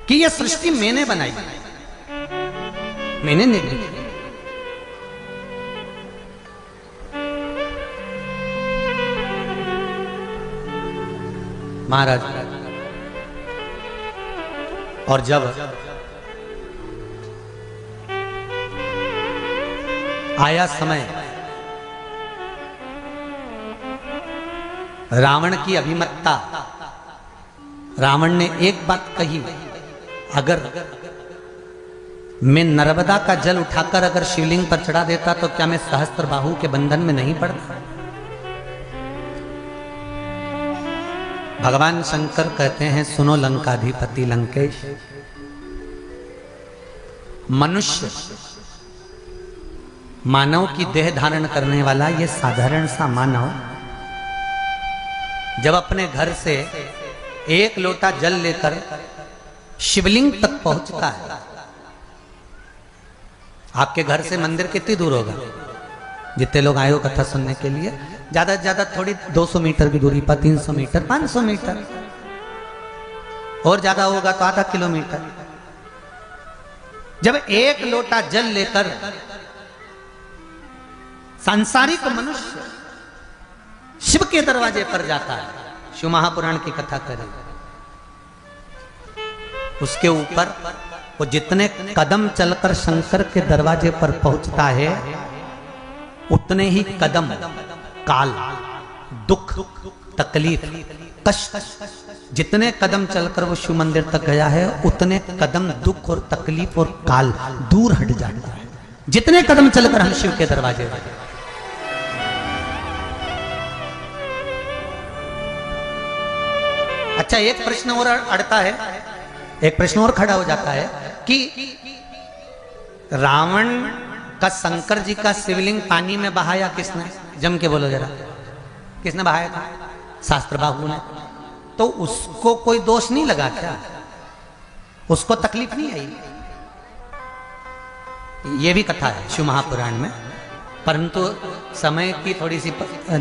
कि यह सृष्टि मैंने बनाई, मैंने निर्मित की। महाराज और जब आया समय रावण की अभिमत्ता, रावण ने एक बात कही, अगर मैं नर्मदा का जल उठाकर अगर शिवलिंग पर चढ़ा देता तो क्या मैं सहस्त्रबाहु के बंधन में नहीं पड़ता? भगवान शंकर कहते हैं, सुनो लंकाधिपति लंकेश, मनुष्य मानव की देह धारण करने वाला ये साधारण सा मानव जब अपने घर से 1 लोटा जल लेकर शिवलिंग तक पहुंचता है, आपके घर से मंदिर कितनी दूर होगा? जितने लोग आए हो कथा सुनने के लिए, ज्यादा से ज्यादा थोड़ी 200 मीटर की दूरी पर, 300 मीटर, 500 मीटर, और ज्यादा होगा तो आधा किलोमीटर। जब 1 लोटा जल लेकर सांसारिक मनुष्य शिव के दरवाजे पर जाता है, शिव महापुराण की कथा करें, उसके ऊपर वो जितने कदम चलकर शंकर के दरवाजे पर पहुंचता है, उतने ही कदम काल, दुख, तकलीफ, कष्ट, जितने कदम चलकर वो शिव मंदिर तक गया है, उतने कदम दुख और तकलीफ और काल दूर हट जाता है। जितने कदम चलकर हम शिव के दरवाजे पर। अच्छा, एक प्रश्न और अड़ता है, एक प्रश्न और खड़ा हो जाता है कि रावण का शंकर जी का शिवलिंग पानी में बहाया किसने? जम के बोलो जरा, किसने बहाया था? शास्त्र बाहु ने। तो उसको कोई दोष नहीं लगा क्या? उसको तकलीफ नहीं आई? ये भी कथा है शिव महापुराण में, परंतु समय की थोड़ी सी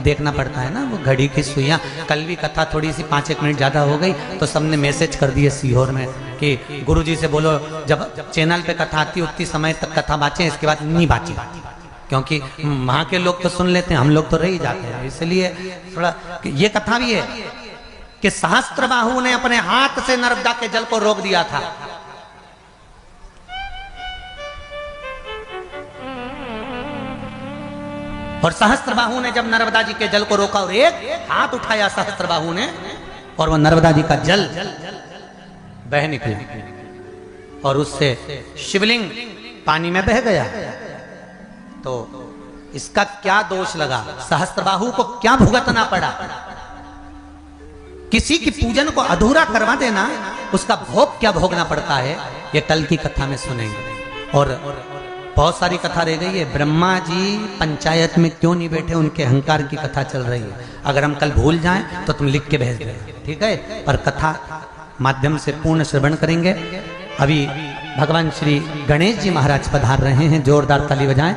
देखना पड़ता है ना, वो घड़ी की सुइयां। कल भी कथा थोड़ी सी 5-1 मिनट ज्यादा हो गई तो सबने मैसेज कर दिए सीहोर में कि गुरुजी से बोलो जब चैनल पे कथा आती उतनी समय तक कथा बाँचे, इसके बाद नहीं बाँचे, क्योंकि वहां के लोग तो सुन लेते हैं, हम लोग तो रह ही जाते हैं। इसलिए थोड़ा ये कथा भी है कि सहस्त्रबाहु ने अपने हाथ से नर्मदा के जल को रोक दिया था। और सहस्त्रबाहु ने जब नर्मदा जी के जल को रोका और एक हाथ उठाया सहस्त्रबाहु ने, और वह नर्मदा जी का जल बह निकला और उससे शिवलिंग पानी में बह गया। तो इसका क्या दोष लगा? सहस्त्रबाहु को क्या भुगतना पड़ा? किसी की पूजन को अधूरा करवा देना, उसका भोग क्या भोगना पड़ता है, ये कल की कथा में सुनेंगे। और बहुत सारी कथा रह गई है। ब्रह्मा जी पंचायत में क्यों नहीं बैठे, उनके अहंकार की कथा चल रही है। अगर हम कल भूल जाएं तो तुम लिख के भेज दे, ठीक है? पर कथा माध्यम से पूर्ण श्रवण करेंगे। अभी भगवान श्री गणेश जी महाराज पधार रहे हैं, जोरदार ताली बजाएं।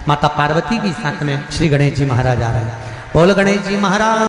माता पार्वती की साथ में श्री गणेश जी महाराज आ रहे हैं। बोल गणेश जी महाराज।